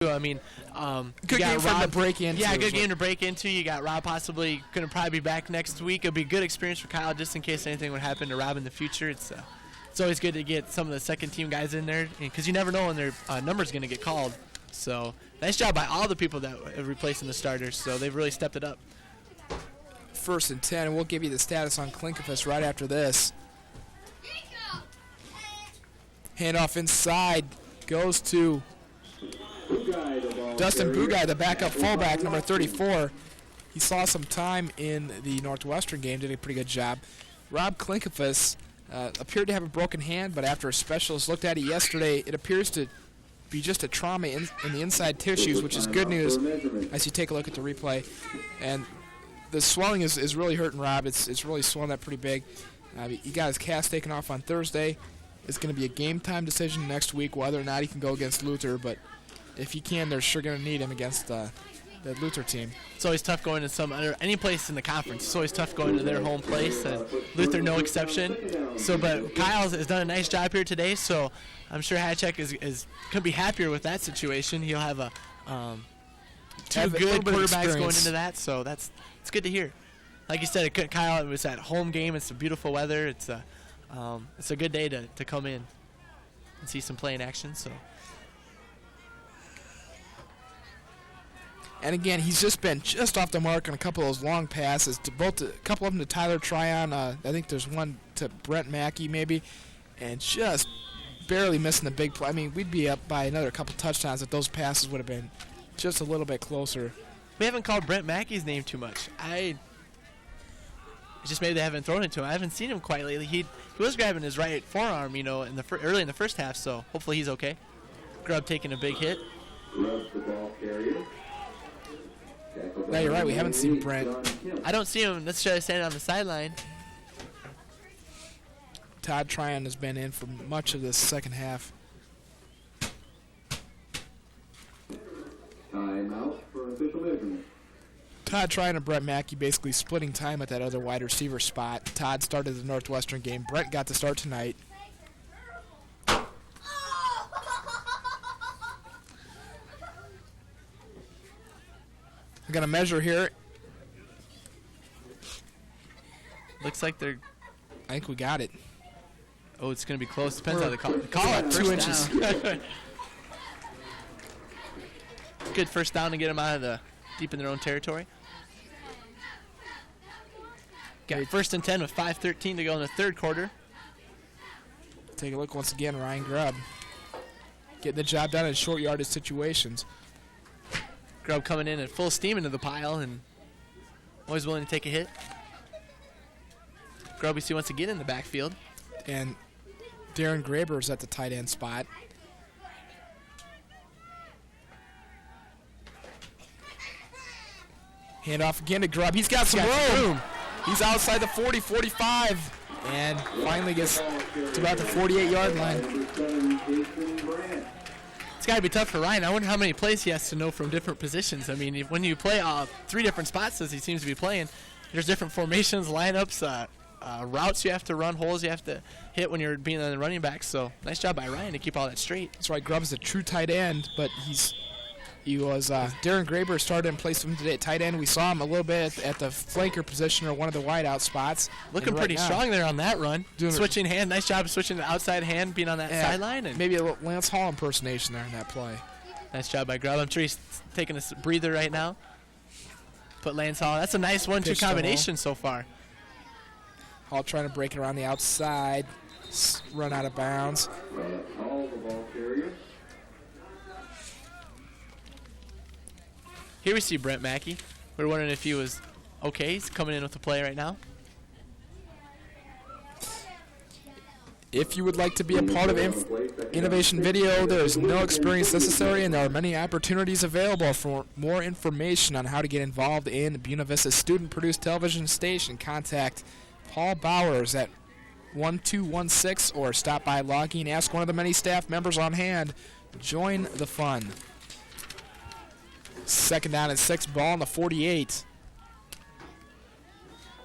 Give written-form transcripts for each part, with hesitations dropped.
I mean, good game for him to break into. Yeah, good game to break into. You got Rob possibly going to probably be back next week. It'll be a good experience for Kyle just in case anything would happen to Rob in the future. It's always good to get some of the second-team guys in there because you never know when their number's going to get called. So nice job by all the people that are replacing the starters. So they've really stepped it up. 1st and 10, and we'll give you the status on Klinkefus right after this. Handoff inside goes to Dustin Bugaj, the backup fullback, number 34. He saw some time in the Northwestern game, did a pretty good job. Rob Klinkefus appeared to have a broken hand, but after a specialist looked at it yesterday, it appears to be just a trauma in the inside tissues, which is good news as you take a look at the replay. And the swelling is really hurting Rob. It's really swelling up pretty big. He got his cast taken off on Thursday. It's going to be a game-time decision next week whether or not he can go against Luther, but if he can, they're sure going to need him against the Luther team. It's always tough going to any place in the conference. It's always tough going to their home place. Luther, no exception. But Kyle has done a nice job here today, so I'm sure Hatchek is going to be happier with that situation. He'll have two good quarterbacks going into that, so it's good to hear. Like you said, Kyle, it was at home game. It's beautiful weather. It's a good day to come in and see some play in action. So. And again, he's just been just off the mark on a couple of those long passes. A couple of them to Tyler Tryon. I think there's one to Brent Mackey maybe. And just barely missing the big play. I mean, we'd be up by another couple touchdowns if those passes would have been just a little bit closer. We haven't called Brent Mackey's name too much. Just maybe they haven't thrown it to him. I haven't seen him quite lately. He was grabbing his right forearm, early in the first half, so hopefully he's okay. Grubb taking a big hit. No, you're right. We haven't seen Brent. I don't see him necessarily standing on the sideline. Todd Tryon has been in for much of this second half. Timeout for official measurement. Todd Tryon and Brent Mackey basically splitting time at that other wide receiver spot. Todd started the Northwestern game. Brent got to start tonight. I'm going to measure here. Looks like they're... I think we got it. Oh, it's going to be close. Depends how they call it. 2 inches. Good first down to get them out of deep in their own territory. Got 1st and 10 with 5:13 to go in the third quarter. Take a look once again, Ryan Grubb. Getting the job done in short yardage situations. Grubb coming in at full steam into the pile and always willing to take a hit. Grubb, we see once again in the backfield. And Darren Graber's at the tight end spot. Hand off again to Grubb. He's got some room. He's outside the 40, 45, and finally gets to about the 48-yard line. It's got to be tough for Ryan. I wonder how many plays he has to know from different positions. I mean, when you play 3 different spots as he seems to be playing, there's different formations, lineups, routes you have to run, holes you have to hit when you're being on the running back. So nice job by Ryan to keep all that straight. That's right. Grubb's a true tight end, but he was Darren Graber started in place of him today at tight end. We saw him a little bit at the flanker position or one of the wideout spots. Looking pretty strong there on that run. Switching hand. Nice job of switching the outside hand, being on that sideline. And maybe a little Lance Hall impersonation there in that play. Nice job by Grubb. I'm sure he's taking a breather right now. Put Lance Hall. That's a nice 1-2 combination so far. Hall trying to break it around the outside. Run out of bounds. Hall, the ball carrier. Here we see Brent Mackey. We're wondering if he was okay. He's coming in with the play right now. If you would like to be a part of Innovation Video, there is no experience necessary, and there are many opportunities available. For more information on how to get involved in Buena Vista student-produced television station, contact Paul Bowers at 1216 or stop by Logging. Ask one of the many staff members on hand. Join the fun. 2nd down and 6, ball on the 48.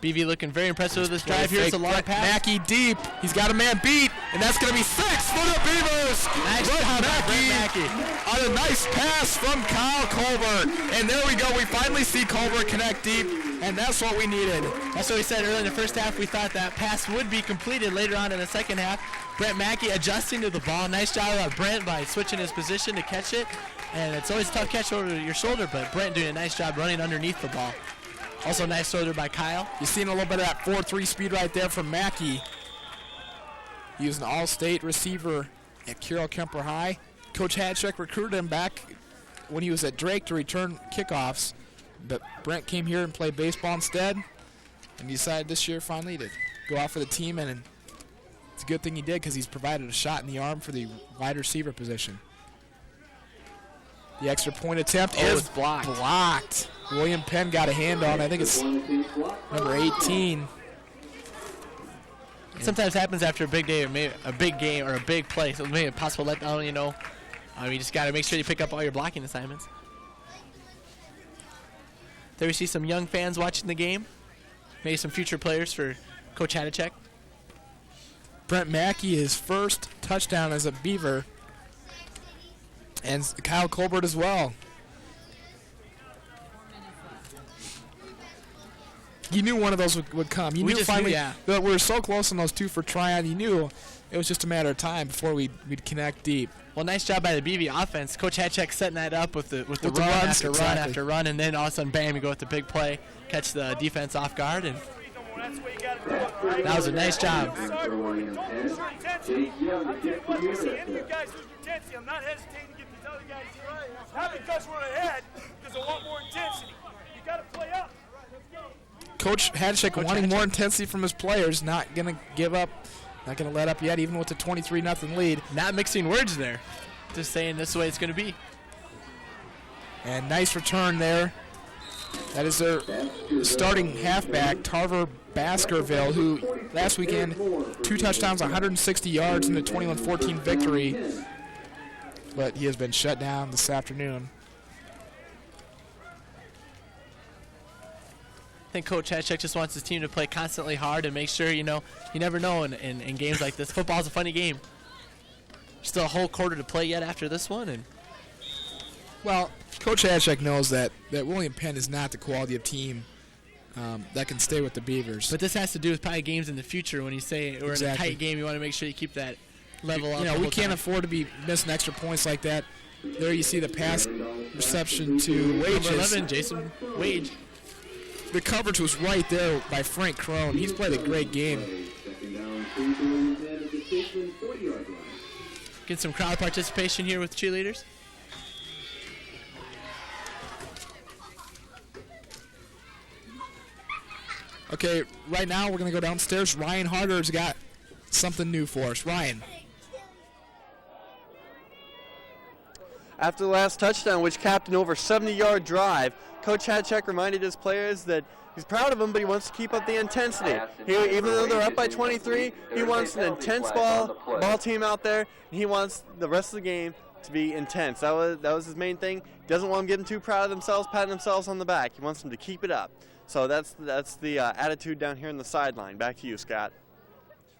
BV looking very impressive with this drive. Here's a long pass. Mackey deep. He's got a man beat, and that's going to be 6 for the Beavers. Nice Mackey on a nice pass from Kyle Colbert. And there we go. We finally see Colbert connect deep, and that's what we needed. That's what we said earlier in the first half. We thought that pass would be completed later on in the second half. Brent Mackey adjusting to the ball. Nice job of Brent by switching his position to catch it. And it's always a tough catch over your shoulder, but Brent doing a nice job running underneath the ball. Also nice throw there by Kyle. You're seeing a little bit of that 4-3 speed right there from Mackey. He was an all-state receiver at Carroll Kemper High. Coach Hadchek recruited him back when he was at Drake to return kickoffs, but Brent came here and played baseball instead, and decided this year finally to go out for the team, and it's a good thing he did because he's provided a shot in the arm for the wide receiver position. The extra point attempt is blocked. William Penn got a hand on, I think it's number 18. It sometimes happens after a big day or maybe a big game or a big play. So maybe a possible letdown, you know. You just got to make sure you pick up all your blocking assignments. There we see some young fans watching the game. Maybe some future players for Coach Hadachek. Brent Mackey, his first touchdown as a Beaver. And Kyle Colbert as well. You knew one of those would come. You knew finally that we were so close on those two for Tryon. You knew it was just a matter of time before we'd connect deep. Well, nice job by the BV offense. Coach Hadchek setting that up with the run after run after run, and then all of a sudden, bam, you go with the big play, catch the defense off guard, and that was a nice job. I'm not hesitating to get these other guys here. Not because we're ahead, because I want more intensity. You got to play up. Coach Hadachek wanting more intensity from his players, not going to give up, not going to let up yet, even with the 23-0 lead. Not mixing words there. Just saying this is the way it's going to be. And nice return there. That is their starting halfback, Tarver Baskerville, who last weekend 2 touchdowns, 160 yards in the 21-14 victory. But he has been shut down this afternoon. I think Coach Hadachek just wants his team to play constantly hard and make sure, you know, you never know in games like this. Football's a funny game. Still a whole quarter to play yet after this one. And well, Coach Hadachek knows that William Penn is not the quality of team that can stay with the Beavers. But this has to do with probably games in the future when you say we're in a tight game. You want to make sure you keep that level up. You know, we can't afford to be missing extra points like that. There you see the pass reception to Wages. Number 11, Jason Wage. The coverage was right there by Frank Crone. He's played a great game. Get some crowd participation here with cheerleaders. Okay, right now we're going to go downstairs. Ryan Harder's got something new for us. Ryan. After the last touchdown, which capped an over 70-yard drive, Coach Hadachek reminded his players that he's proud of them, but he wants to keep up the intensity. Even though they're up by 23, he wants an intense ball team out there, and he wants the rest of the game to be intense. That was his main thing. He doesn't want them getting too proud of themselves, patting themselves on the back. He wants them to keep it up. So that's the attitude down here in the sideline. Back to you, Scott.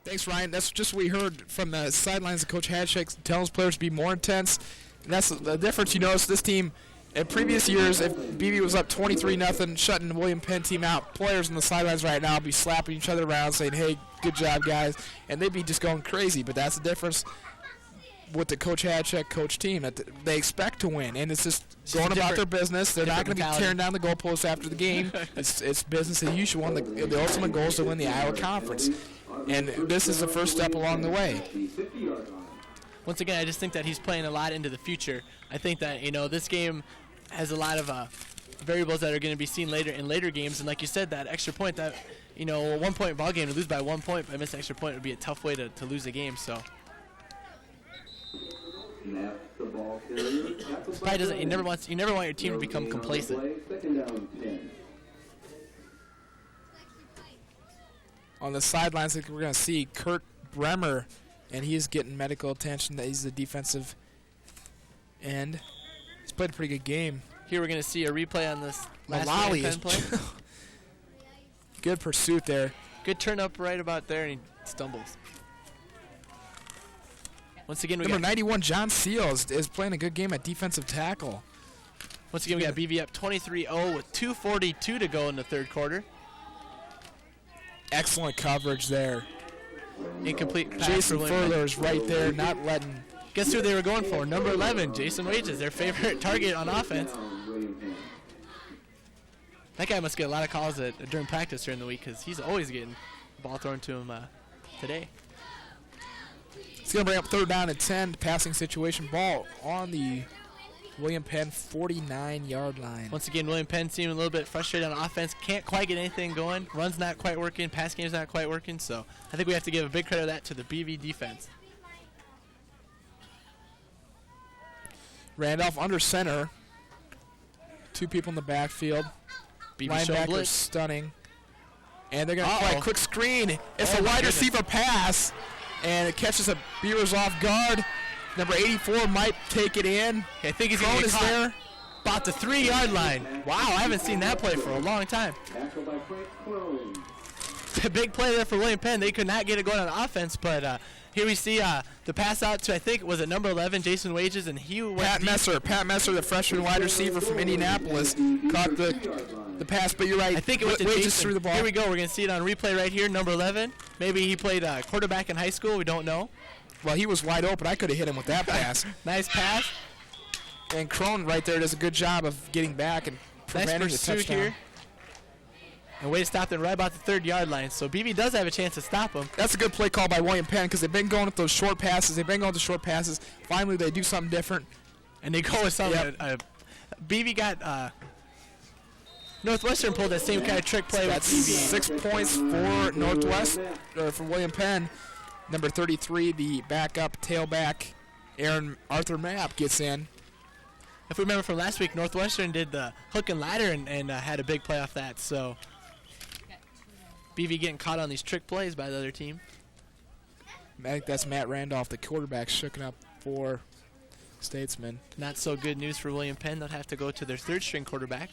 Thanks, Ryan. That's just what we heard from the sidelines of Coach Hadachek telling his players to be more intense. And that's the difference you notice. This team, in previous years, if BB was up 23-0, shutting the William Penn team out, players on the sidelines right now would be slapping each other around, saying, hey, good job, guys. And they'd be just going crazy. But that's the difference with the Coach Hadachek coach team. That they expect to win, and it's just going about their business. They're not going to be tearing down the goalposts after the game. It's business as usual. And the ultimate goal is to win the Iowa Conference. And this is the first step along the way. Once again, I just think that he's playing a lot into the future. I think that, you know, this game has a lot of variables that are going to be seen later in later games. And like you said, that extra point, that, you know, a 1-point ball game to lose by 1 point by missing extra point would be a tough way to lose a game. So probably doesn't. You never want your team to become complacent. On the sidelines, I think we're going to see Kurt Bremer, and he is getting medical attention. That he's the defensive end. He's played a pretty good game. Here we're going to see a replay on this last Malali Penn play. Good pursuit there. Good turn up right about there, and he stumbles. Once again, we Number got 91, John Seals, is playing a good game at defensive tackle. once again we got BV up 23-0 with 2:42 to go in the third quarter. Excellent coverage there. Incomplete pass Jason for William Penn. Furler's right there, not letting. Guess who they were going for? Number 11, Jason Wages, their favorite target on offense. William Penn. That guy must get a lot of calls during practice during the week because he's always getting the ball thrown to him today. It's going to bring up 3rd down and 10, passing situation. Ball on the William Penn 49-yard line. Once again, William Penn seeming a little bit frustrated on offense. Can't quite get anything going. Run's not quite working. Pass game's not quite working. So I think we have to give a big credit of that to the BV defense. Randolph under center. 2 people in the backfield. BV showing Linebacker blitz. stunning. And they're going to play a quick screen. It's Oh a my wide goodness. receiver pass. And it catches the Beavers off guard. Number 84 might take it in. Okay, I think he's going Crone to is get caught. there. About the 3-yard line. Wow, I haven't seen that play for a long time. Tackle by Frank Crone. A big play there for William Penn. They could not get it going on offense, but here we see the pass out to, I think, was it number 11, Jason Wages, and he went Pat deep. Messer. Pat Messer, the freshman wide receiver from Indianapolis, caught the pass, but you're right. I think it went to Wages Jason. threw the ball. Here we go. We're going to see it on replay right here, number 11. Maybe he played quarterback in high school. We don't know. Well, he was wide open. I could have hit him with that pass. Nice pass. And Crone right there does a good job of getting back and Nice preventing the pursuit touchdown. here. And way to stop them right about the 3rd-yard line. So BB does have a chance to stop him. That's a good play call by William Penn because they've been going with those short passes. Finally, they do something different. And they go with something. Yep. BB got Northwestern pulled that same kind of trick play with That's BB. 6 points for Northwest, or for William Penn. Number 33, the backup tailback, Arthur Mapp gets in. If we remember from last week, Northwestern did the hook and ladder and had a big play off that. So BV getting caught on these trick plays by the other team. I think that's Matt Randolph, the quarterback, shooking up for Statesman. Not so good news for William Penn. They'll have to go to their 3rd-string quarterback.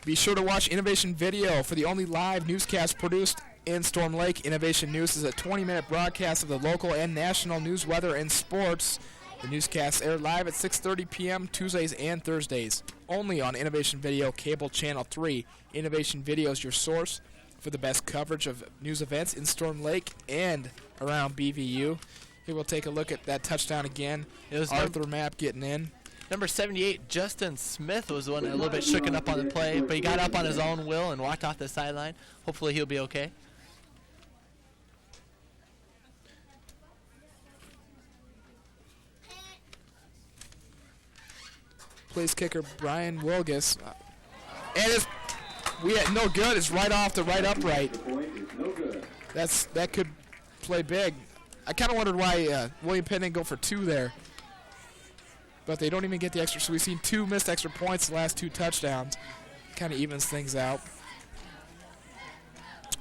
Be sure to watch Innovation Video for the only live newscast produced in Storm Lake. Innovation News is a 20-minute broadcast of the local and national news, weather, and sports. The newscasts air live at 6:30 p.m. Tuesdays and Thursdays, only on Innovation Video Cable Channel 3. Innovation Video is your source for the best coverage of news events in Storm Lake and around BVU. Here we'll take a look at that touchdown again. It was Arthur Mapp getting in. Number 78, Justin Smith, was the one a little bit shooken up on the play, but he got up on his own will and walked off the sideline. Hopefully he'll be okay. Place kicker Brian Wilgus. And we had no good. It's right off the right upright. The point is no good. That could play big. I kind of wondered why William Penn didn't go for 2 there. But they don't even get the extra. So we've seen 2 missed extra points the last 2 touchdowns. Kind of evens things out.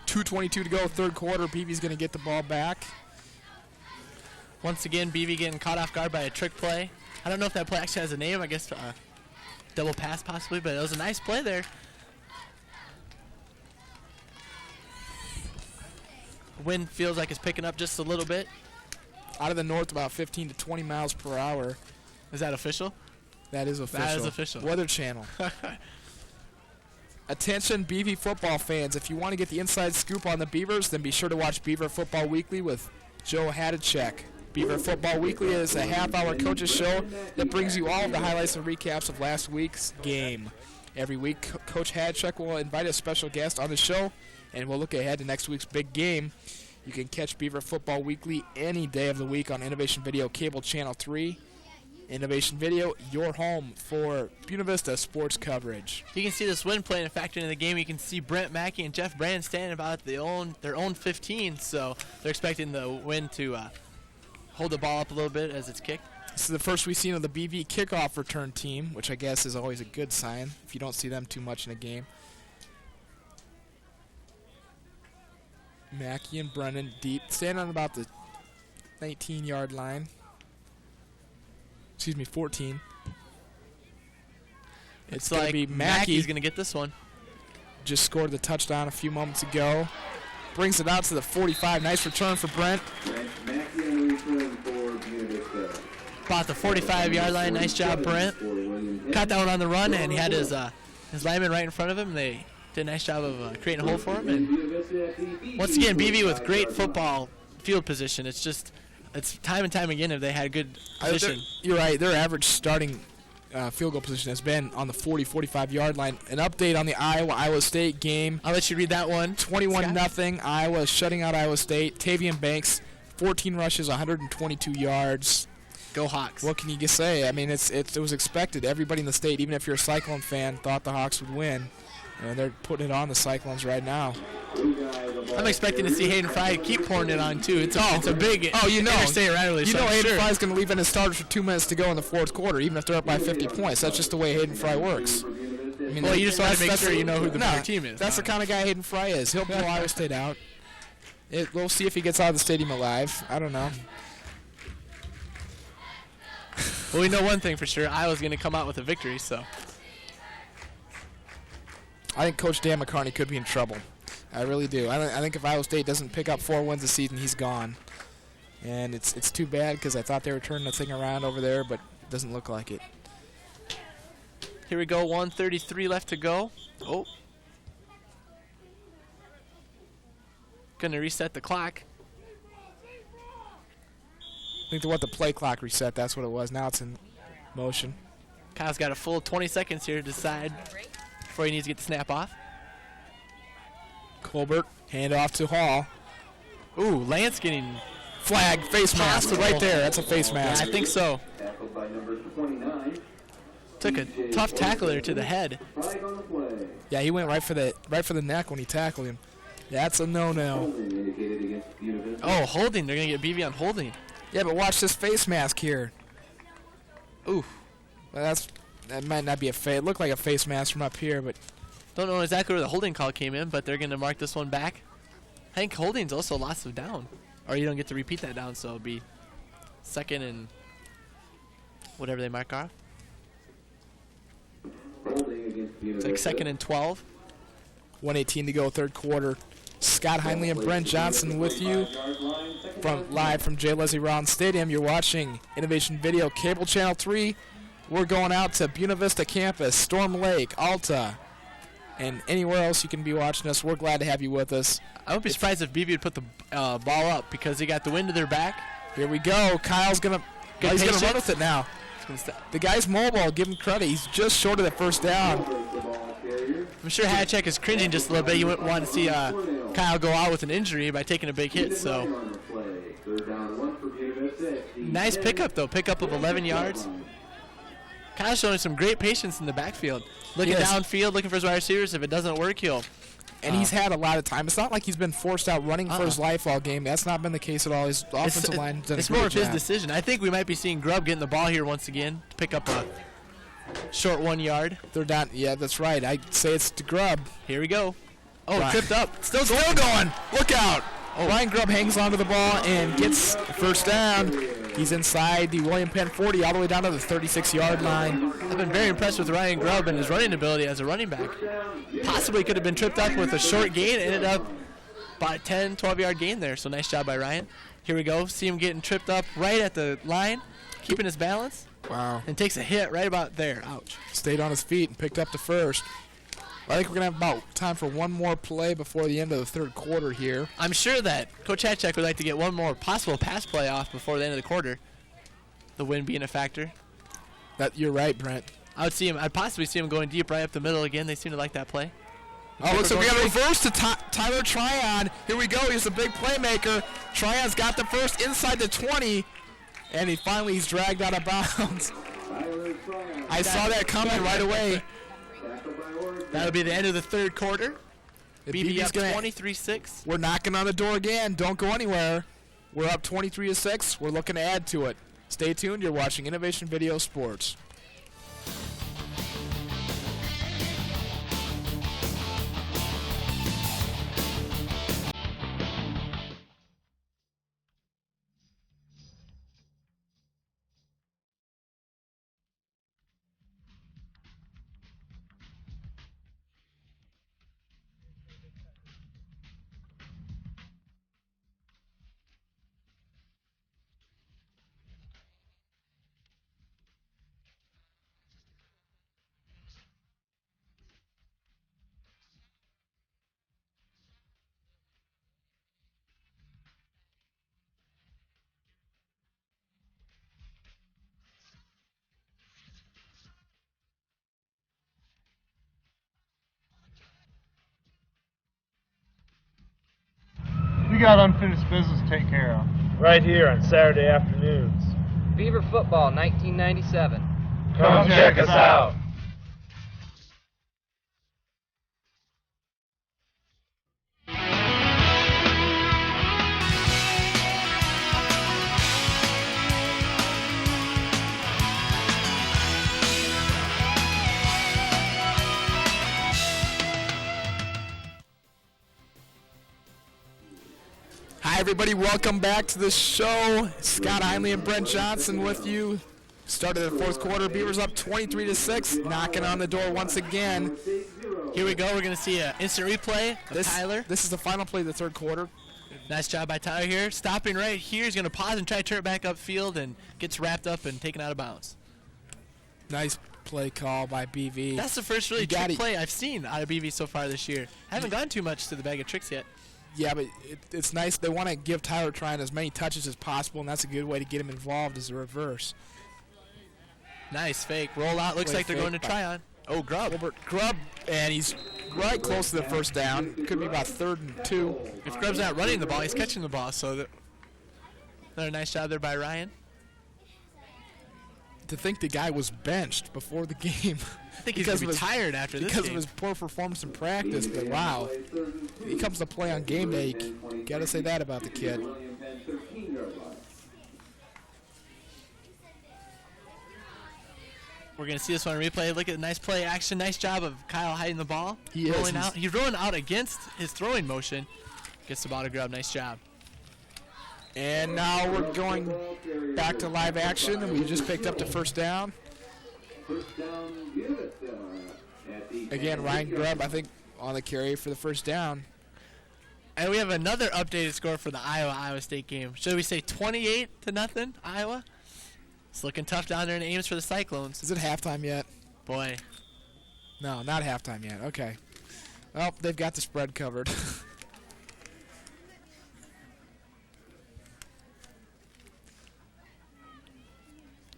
2:22 to go, 3rd quarter. BV's going to get the ball back. Once again, BV getting caught off guard by a trick play. I don't know if that play actually has a name. I guess double pass possibly, but it was a nice play there. Wind feels like it's picking up just a little bit. Out of the north, about 15 to 20 miles per hour. Is that official? That is official. That is official. Weather Channel. Attention BV football fans, if you want to get the inside scoop on the Beavers, then be sure to watch Beaver Football Weekly with Joe Hadachek. Beaver Football Weekly is a half-hour coaches show that brings you all of the highlights and recaps of last week's game. Every week, Coach Hadachek will invite a special guest on the show, and we'll look ahead to next week's big game. You can catch Beaver Football Weekly any day of the week on Innovation Video Cable Channel 3. Innovation Video, your home for Buena Vista sports coverage. You can see this wind playing a factor in the game. You can see Brent Mackey and Jeff Brand standing about their own 15, so they're expecting the wind to hold the ball up a little bit as it's kicked. This is the first we've seen of the BV kickoff return team, which I guess is always a good sign if you don't see them too much in a game. Mackey and Brennan deep, standing on about the 19-yard line. 14. It's Looks going to like be Mackey's Mackey. going to get this one. Just scored the touchdown a few moments ago. Brings it out to the 45. Nice return for Brent. Mackey on the return for Buena Vista. About the 45-yard line. Nice job, Brent. Caught that one on the run, and he had his lineman right in front of him. They did a nice job of creating a hole for him. And once again, BV with great football field position. It's time and time again if they had good position. You're right. Their average starting field goal position has been on the 40-45-yard line. An update on the Iowa State game. I'll let you read that one. 21-0. Iowa shutting out Iowa State. Tavian Banks, 14 rushes, 122 yards. Go Hawks. What can you say? I mean, it was expected. Everybody in the state, even if you're a Cyclone fan, thought the Hawks would win. And they're putting it on the Cyclones right now. I'm expecting to see Hayden Fry keep pouring it on, too. It's a big interstate rivalry. You know Hayden Hayden Fry's going to leave in his starters for 2 minutes to go in the fourth quarter, even if they're up by 50 points. That's just the way Hayden Fry works. I mean, you just want to make sure you know who the better team is. That's the kind of guy Hayden Fry is. He'll blow Iowa State out. We'll see if he gets out of the stadium alive. I don't know. Well, we know one thing for sure. Iowa's going to come out with a victory, so. I think Coach Dan McCarney could be in trouble. I really do. I think if Iowa State doesn't pick up 4 wins this season, he's gone. And it's too bad because I thought they were turning the thing around over there, but it doesn't look like it. Here we go, 1:33 left to go. Oh. Going to reset the clock. I think they want the play clock reset. That's what it was. Now it's in motion. Kyle's got a full 20 seconds here to decide before he needs to get the snap off. Colbert, hand off to Hall. Ooh, Lance getting flag, face mask, possible. right there. That's a face mask. Yeah, I think so. Tackled by number 29. Took a tough tackle there to the head. Flag on the play. Yeah, he went right for the neck when he tackled him. That's a no-no. Holding indicated against Buena Vista. Oh, holding. They're going to get BV on holding. Yeah, but watch this face mask here. Ooh. Well, that might not be a face. It looked like a face mask from up here, but Don't know exactly where the holding call came in, but they're going to mark this one back. I think holding's also loss of down. Or you don't get to repeat that down, so it'll be second and whatever they mark off. Holding against Buena It's like Vista. second and 12. 1:18 to go, third quarter. Scott Heinley and Brent Johnson with you live from J. Leslie Rollins Stadium. You're watching Innovation Video, Cable Channel 3. We're going out to Buena Vista campus, Storm Lake, Alta, and anywhere else you can be watching us. We're glad to have you with us. I wouldn't be surprised if BV would put the ball up because they got the wind to their back. Here we go. Kyle's going to run with it now. The guy's mobile. Give him credit. He's just short of the first down. I'm sure Hatchek is cringing just a little bit. You wouldn't want to see Kyle go out with an injury by taking a big hit. So nice pickup, though. Pickup of 11 yards. Kyle's showing some great patience in the backfield. Looking downfield, looking for his wide receivers. If it doesn't work, he'll. And he's had a lot of time. It's not like he's been forced out running for his life all game. That's not been the case at all. His offensive line done a It's great more of his job. decision. I think we might be seeing Grubb getting the ball here once again to pick up a short 1 yard. They're down. Yeah, that's right. I'd say it's to Grubb. Here we go. Oh, Right. tripped up. Still going. Look out. Ryan Grubb hangs onto the ball and gets the first down. He's inside the William Penn 40 all the way down to the 36-yard line. I've been very impressed with Ryan Grubb and his running ability as a running back. Possibly could have been tripped up with a short gain. Ended up about a 10, 12-yard gain there. So nice job by Ryan. Here we go. See him getting tripped up right at the line, keeping his balance. Wow. And takes a hit right about there. Ouch. Stayed on his feet and picked up the first. I think we're going to have about time for one more play before the end of the third quarter here. I'm sure that Coach Hatchek would like to get one more possible pass play off before the end of the quarter. The wind being a factor. You're right, Brent. I'd possibly see him going deep right up the middle again. They seem to like that play. Oh, looks like we got a reverse to Tyler Tryon. Here we go. He's a big playmaker. Tryon's got the first inside the 20, and he's dragged out of bounds. I saw that coming right away. That'll be the end of the third quarter. BB BB's up 23-6. We're knocking on the door again. Don't go anywhere. We're up 23-6. We're looking to add to it. Stay tuned. You're watching Innovation Video Sports. got unfinished business to take care of. Right here on Saturday afternoons. Beaver football 1997. Come check us out. Hi, everybody. Welcome back to the show. Scott Heinley and Brent Johnson with you. Started the fourth quarter. Beavers up 23-6, knocking on the door once again. Here we go. We're going to see an instant replay of Tyler. This is the final play of the third quarter. Nice job by Tyler here. Stopping right here. He's going to pause and try to turn it back upfield and gets wrapped up and taken out of bounds. Nice play call by BV. That's the first really trick play I've seen out of BV so far this year. Haven't gone too much to the bag of tricks yet. Yeah, but it's nice. They want to give Tyler Tryon as many touches as possible, and that's a good way to get him involved as a reverse. Nice fake. Roll out. Looks like they're going to Tryon. Oh, Grubb. Grubb, and he's right close to the first down. Could be about 3rd and 2. If Grubb's not running the ball, he's catching the ball. So another nice job there by Ryan. To think the guy was benched before the game. I think he's going to be tired after this because game. of his poor performance in practice, but wow. He comes to play on game day. You got to say that about the kid. We're going to see this one replay. Look at the nice play action. Nice job of Kyle hiding the ball. Rolling out. He's rolling out against his throwing motion. Gets the ball to Grubb. Nice job. And now we're going back to live action, and we just picked up the first down. Again, Ryan Grubb, I think, on the carry for the first down. And we have another updated score for the Iowa State game. Should we say 28-0, Iowa? It's looking tough down there in Ames for the Cyclones. Is it halftime yet? Boy. No, not halftime yet. Okay. Well, they've got the spread covered.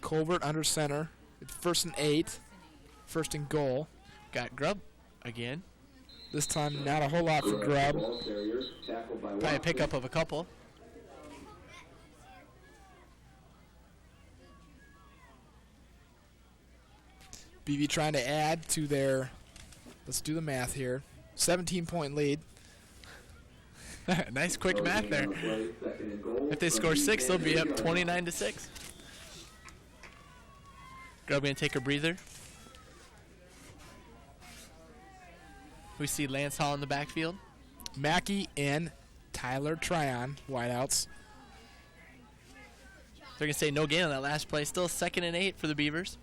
Colbert under center. It's 1st and 8. 1st and goal. Got Grubb again. This time not a whole lot for Grubb. Probably a pickup of a couple. BV trying to add to their, let's do the math here, 17-point lead. Nice quick math there. If they score 6, they'll be up 29-6. Grubb going to take a breather. We see Lance Hall in the backfield. Mackey and Tyler Tryon, wideouts. They're going to say no gain on that last play. Still 2nd and 8 for the Beavers.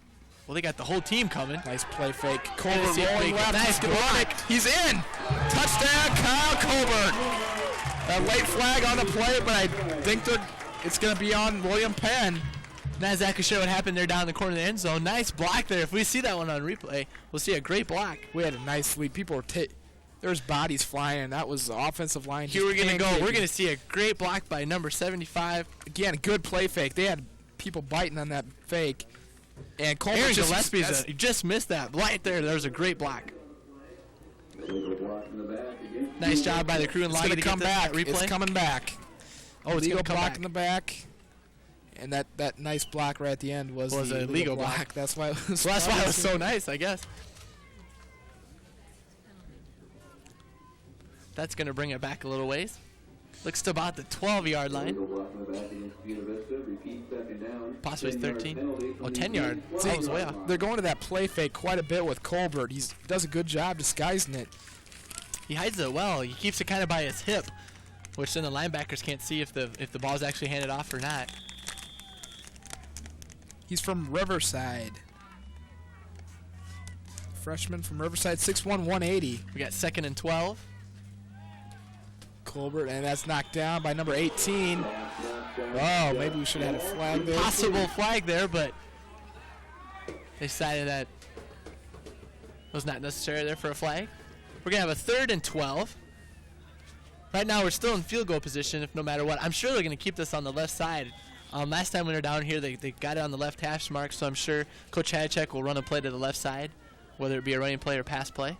Well, they got the whole team coming. Nice play fake. Colbert rolling left. Nice block. He's in. Touchdown, Kyle Colbert. A late flag on the play, but I think it's going to be on William Penn. Not exactly sure what happened there down in the corner of the end zone. Nice block there. If we see that one on replay, we'll see a great block. We had a nice lead. People were there's bodies flying, and that was the offensive line. Here we're going to go. We're going to see a great block by number 75. Again, good play fake. They had people biting on that fake. And Colbert Aaron Gillespie's just missed that. Right there, there's a great block. Nice job by the crew and Loggy to come back. Replay. It's coming back. Oh, it's legal block in the back. And that nice block right at the end was a legal block. That's why it was. Well, that's why it was so nice, I guess. That's going to bring it back a little ways. Looks to about the 12-yard line. Possibly 13. Oh, 10-yard. That was way off. They're going to that play fake quite a bit with Colbert. He does a good job disguising it. He hides it well. He keeps it kind of by his hip, which then the linebackers can't see if the ball's actually handed off or not. He's from Riverside. Freshman from Riverside, 6'1", 180. We got 2nd and 12. Colbert, and that's knocked down by number 18. Oh, maybe we should have had a flag there. Possible flag there, but they decided that was not necessary there for a flag. We're going to have a 3rd and 12. Right now we're still in field goal position if no matter what. I'm sure they're going to keep this on the left side. Last time we were down here, they got it on the left hash mark, so I'm sure Coach Hadchek will run a play to the left side, whether it be a running play or pass play.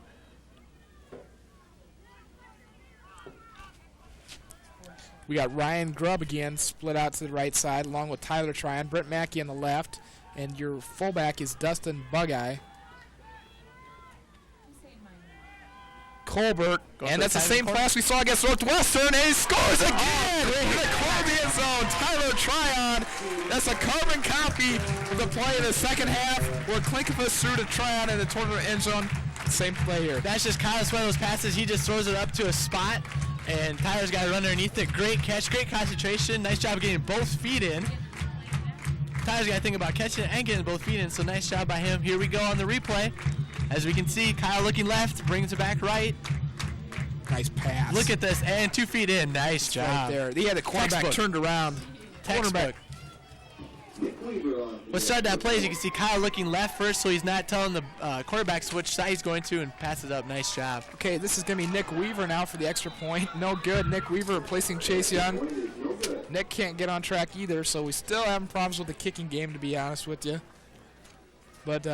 We got Ryan Grubb again split out to the right side along with Tyler Tryon, Brent Mackey on the left, and your fullback is Dustin Bugeye. Colbert, and that's the same pass we saw against Northwestern, and he scores again in the Columbian zone. Tyler Tryon, that's a carbon copy of the play in the second half where Klinkefus threw to Tryon in the tournament end zone. Same play here. That's just kind of one of those passes. He just throws it up to a spot, and Tyler's got to run underneath it. Great catch, great concentration. Nice job of getting both feet in. Tyler's got to think about catching it and getting both feet in, so nice job by him. Here we go on the replay. As we can see, Kyle looking left, brings it back right. Nice pass. Look at this, and 2 feet in. Nice job. Right there. He had the cornerback turned around. Textbook. What started that play is you can see Kyle looking left first, so he's not telling the quarterbacks which side he's going to, and passes up. Nice job. Okay, this is going to be Nick Weaver now for the extra point. No good. Nick Weaver replacing Chase Young. Nick can't get on track either, so we still having problems with the kicking game, to be honest with you. But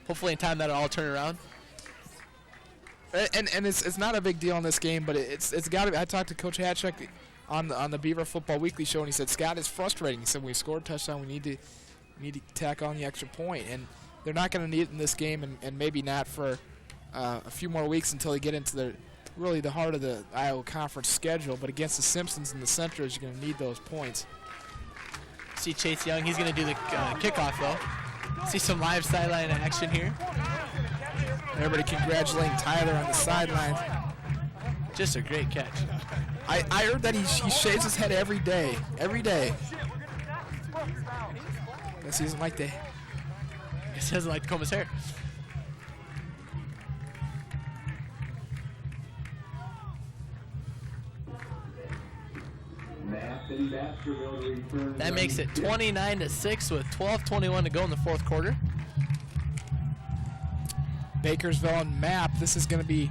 hopefully in time that'll all turn around. And it's not a big deal in this game, but it's got to be. I talked to Coach Hatchek on the Beaver Football Weekly show, and he said, Scott, it's frustrating. He said, when we scored a touchdown, we need to tack on the extra point, and they're not going to need it in this game, and maybe not for a few more weeks until they get into the heart of the Iowa Conference schedule. But against the Simpsons and the Centers, you're going to need those points. See Chase Young, he's going to do the kickoff though. See some live sideline action here. Everybody congratulating Tyler on the sideline. Just a great catch. I heard that he shaves his head every day. Every day. Guess he doesn't like to. Guess he doesn't like to comb his hair. That makes it 29-6 with 12:21 to go in the fourth quarter. Bakersville and Map. This is going to be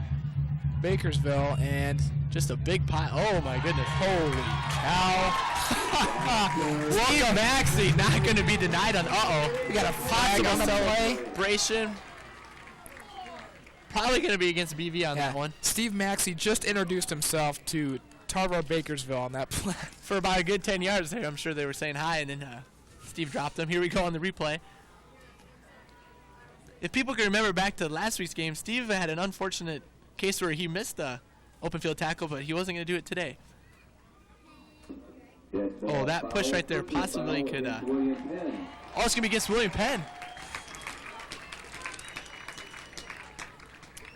Bakersville, and just a big pile. Oh my goodness! Holy cow! Steve Maxey not going to be denied on. We got a flag on the play. Celebration. Probably going to be against BV on that one. Steve Maxey just introduced himself to Tarver Bakersville on that play. For about a good 10 yards there. I'm sure they were saying hi, and then Steve dropped them. Here we go on the replay. If people can remember back to last week's game, Steve had an unfortunate case where he missed the open field tackle, but he wasn't going to do it today. Oh, that push right there possibly could. Oh, it's going to be against William Penn.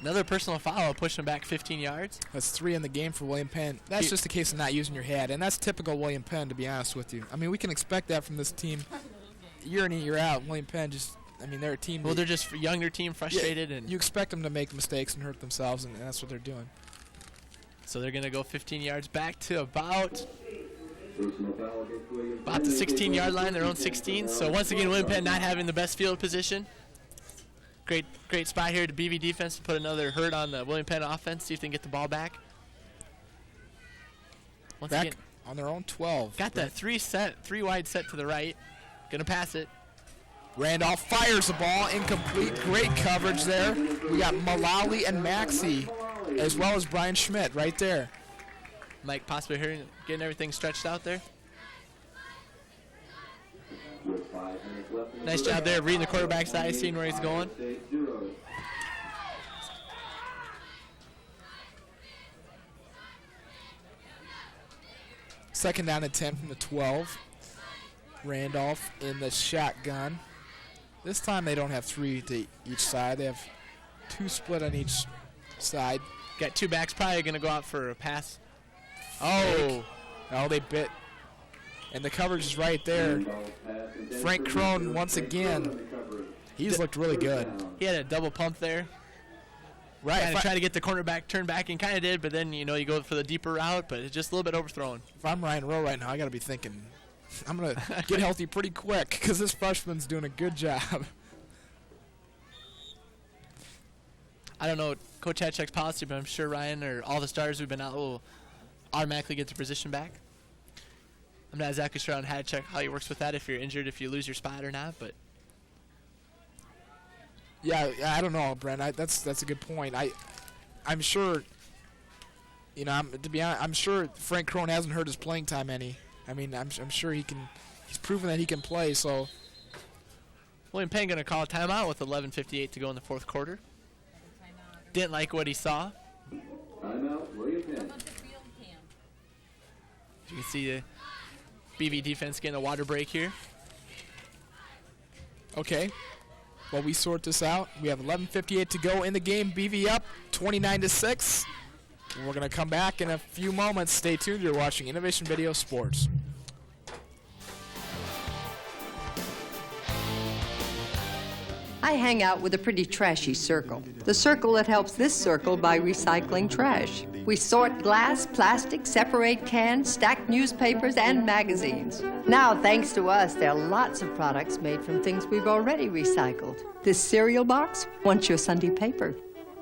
Another personal foul, push him back 15 yards. That's 3 in the game for William Penn. That's just a case of not using your head, and that's typical William Penn, to be honest with you. I mean, we can expect that from this team year in and year out. William Penn just, I mean, they're a team. Well, they're just a younger team, frustrated. Yeah, and you expect them to make mistakes and hurt themselves, and that's what they're doing. So they're going to go 15 yards back to about the 16-yard line, their own 16. So once again, William Penn not having the best field position. Great spot here to BV defense to put another hurt on the William Penn offense, see if they can get the ball back. Once back again, on their own 12. Got that three wide set to the right. Going to pass it. Randolph fires the ball, incomplete. Great coverage there. We got Mullally and Maxey, as well as Brian Schmidt right there. Mike possibly getting everything stretched out there. Nice job there reading the quarterback's eyes, seeing where he's going. Second down and 10 from the 12. Randolph in the shotgun. This time they don't have 3 to each side. They have 2 split on each side. Got 2 backs, probably going to go out for a pass. Oh, they bit. And the coverage is right there. Frank Crone once again. He's looked really good. He had a double pump there. Right. Kind of tried to get the cornerback turned back and kind of did, but then, you go for the deeper route, but it's just a little bit overthrown. If I'm Ryan Rowe right now, I got to be thinking, I'm going to get healthy pretty quick because this freshman's doing a good job. I don't know Coach Hatchek's policy, but I'm sure Ryan or all the starters who've been out will automatically get the position back. I'm not exactly sure on Hatchek how he works with that, if you're injured, if you lose your spot or not, but. Yeah, I don't know, Brent. That's a good point. I'm sure You know, to be honest, I'm sure Frank Crone hasn't hurt his playing time any. I mean, I'm sure he can. He's proven that he can play. So William Penn going to call a timeout with 11:58 to go in the fourth quarter. Didn't like what he saw. Timeout, William Penn. You can see the BV defense getting a water break here. okay, while we sort this out, we have 11:58 to go in the game. BV up 29-6. We're going to come back in a few moments. Stay tuned. You're watching Innovation Video Sports. I hang out with a pretty trashy circle. The circle that helps this circle by recycling trash. We sort glass, plastic, separate cans, stack newspapers, and magazines. Now, thanks to us, there are lots of products made from things we've already recycled. This cereal box wants your Sunday paper.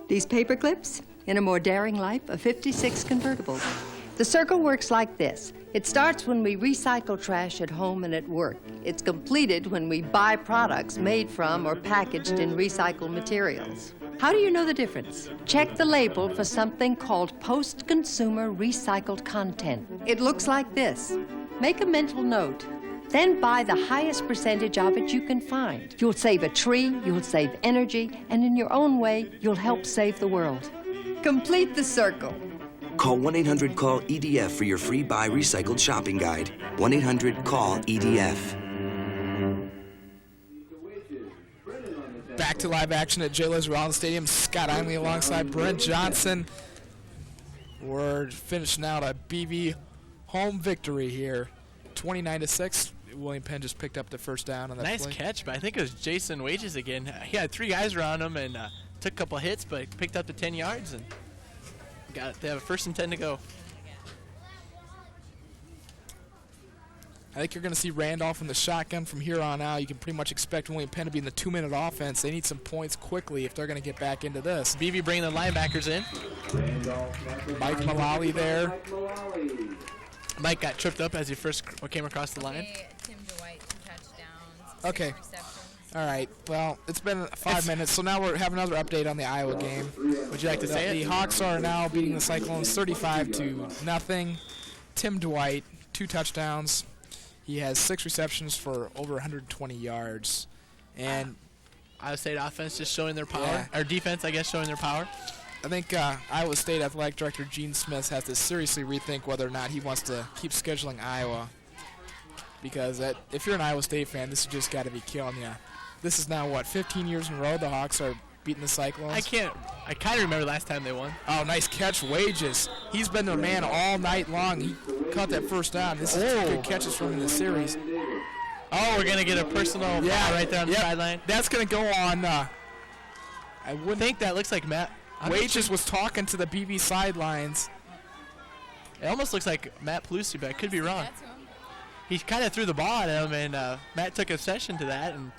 These paper clips, in a more daring life, of 56 convertibles. The circle works like this. It starts when we recycle trash at home and at work. It's completed when we buy products made from or packaged in recycled materials. How do you know the difference? Check the label for something called post-consumer recycled content. It looks like this. Make a mental note. Then buy the highest percentage of it you can find. You'll save a tree, you'll save energy, and in your own way, you'll help save the world. Complete the circle. Call 1-800-CALL-EDF for your free Buy Recycled shopping guide. 1-800-CALL-EDF. Back to live action at J. Liz Rollins Stadium. Scott Einley alongside Brent Johnson. We're finishing out a BV home victory here. 29-6. William Penn just picked up the first down on that Nice play. catch, but I think it was Jason Wages again. He had 3 guys around him and took a couple hits, but picked up the 10 yards and they have a 1st and 10 to go. I think you're going to see Randolph in the shotgun from here on out. You can pretty much expect William Penn to be in the 2-minute offense. They need some points quickly if they're going to get back into this. BV bringing the linebackers in. Mike Mullally there. Mike got tripped up as he first came across the line. Tim Dwight, 2 touchdowns. Okay. 6 receptions. All right. Well, it's been 5 minutes, so now we're having another update on the Iowa game. Would you like to say The it? Hawks are now beating the Cyclones 35-0. Tim Dwight, 2 touchdowns. He has 6 receptions for over 120 yards. And Iowa State offense just showing their power. Yeah. Or defense, I guess, showing their power. I think Iowa State Athletic Director Gene Smith has to seriously rethink whether or not he wants to keep scheduling Iowa. Because if you're an Iowa State fan, this has just got to be killing you. This is now, 15 years in a row the Hawks are beating the Cyclones? I kind of remember last time they won. Oh, nice catch, Wages. He's been their man all night long. He caught that first down. This is 2 good catches from him in the series. Oh, we're going to get a personal foul right there on the sideline. That's going to go on. I wouldn't think that looks like Matt. Wages was talking to the BV sidelines. It almost looks like Matt Pelusi, but I could be wrong. He kind of threw the ball at him, and Matt took exception to that. And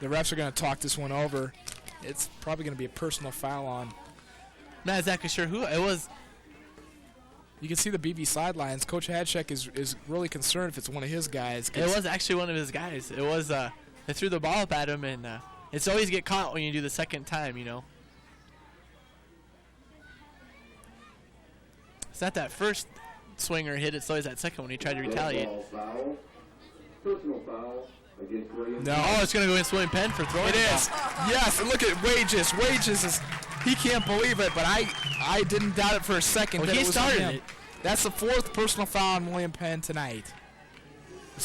the refs are going to talk this one over. It's probably going to be a personal foul on. Not exactly sure who it was. You can see the BV sidelines. Coach Hadcheck is really concerned if it's one of his guys. It was actually one of his guys. It was they threw the ball up at him, and it's always get caught when you do the second time, you know. It's not that first swing or hit. It's always that second when he tried to retaliate. Personal foul against William. No, it's going to go against William Penn for throwing. It is. Yes, and look at Wages. Wages he can't believe it, but I didn't doubt it for a second. Well, that he it was started on him. it. That's the 4th personal foul on William Penn tonight.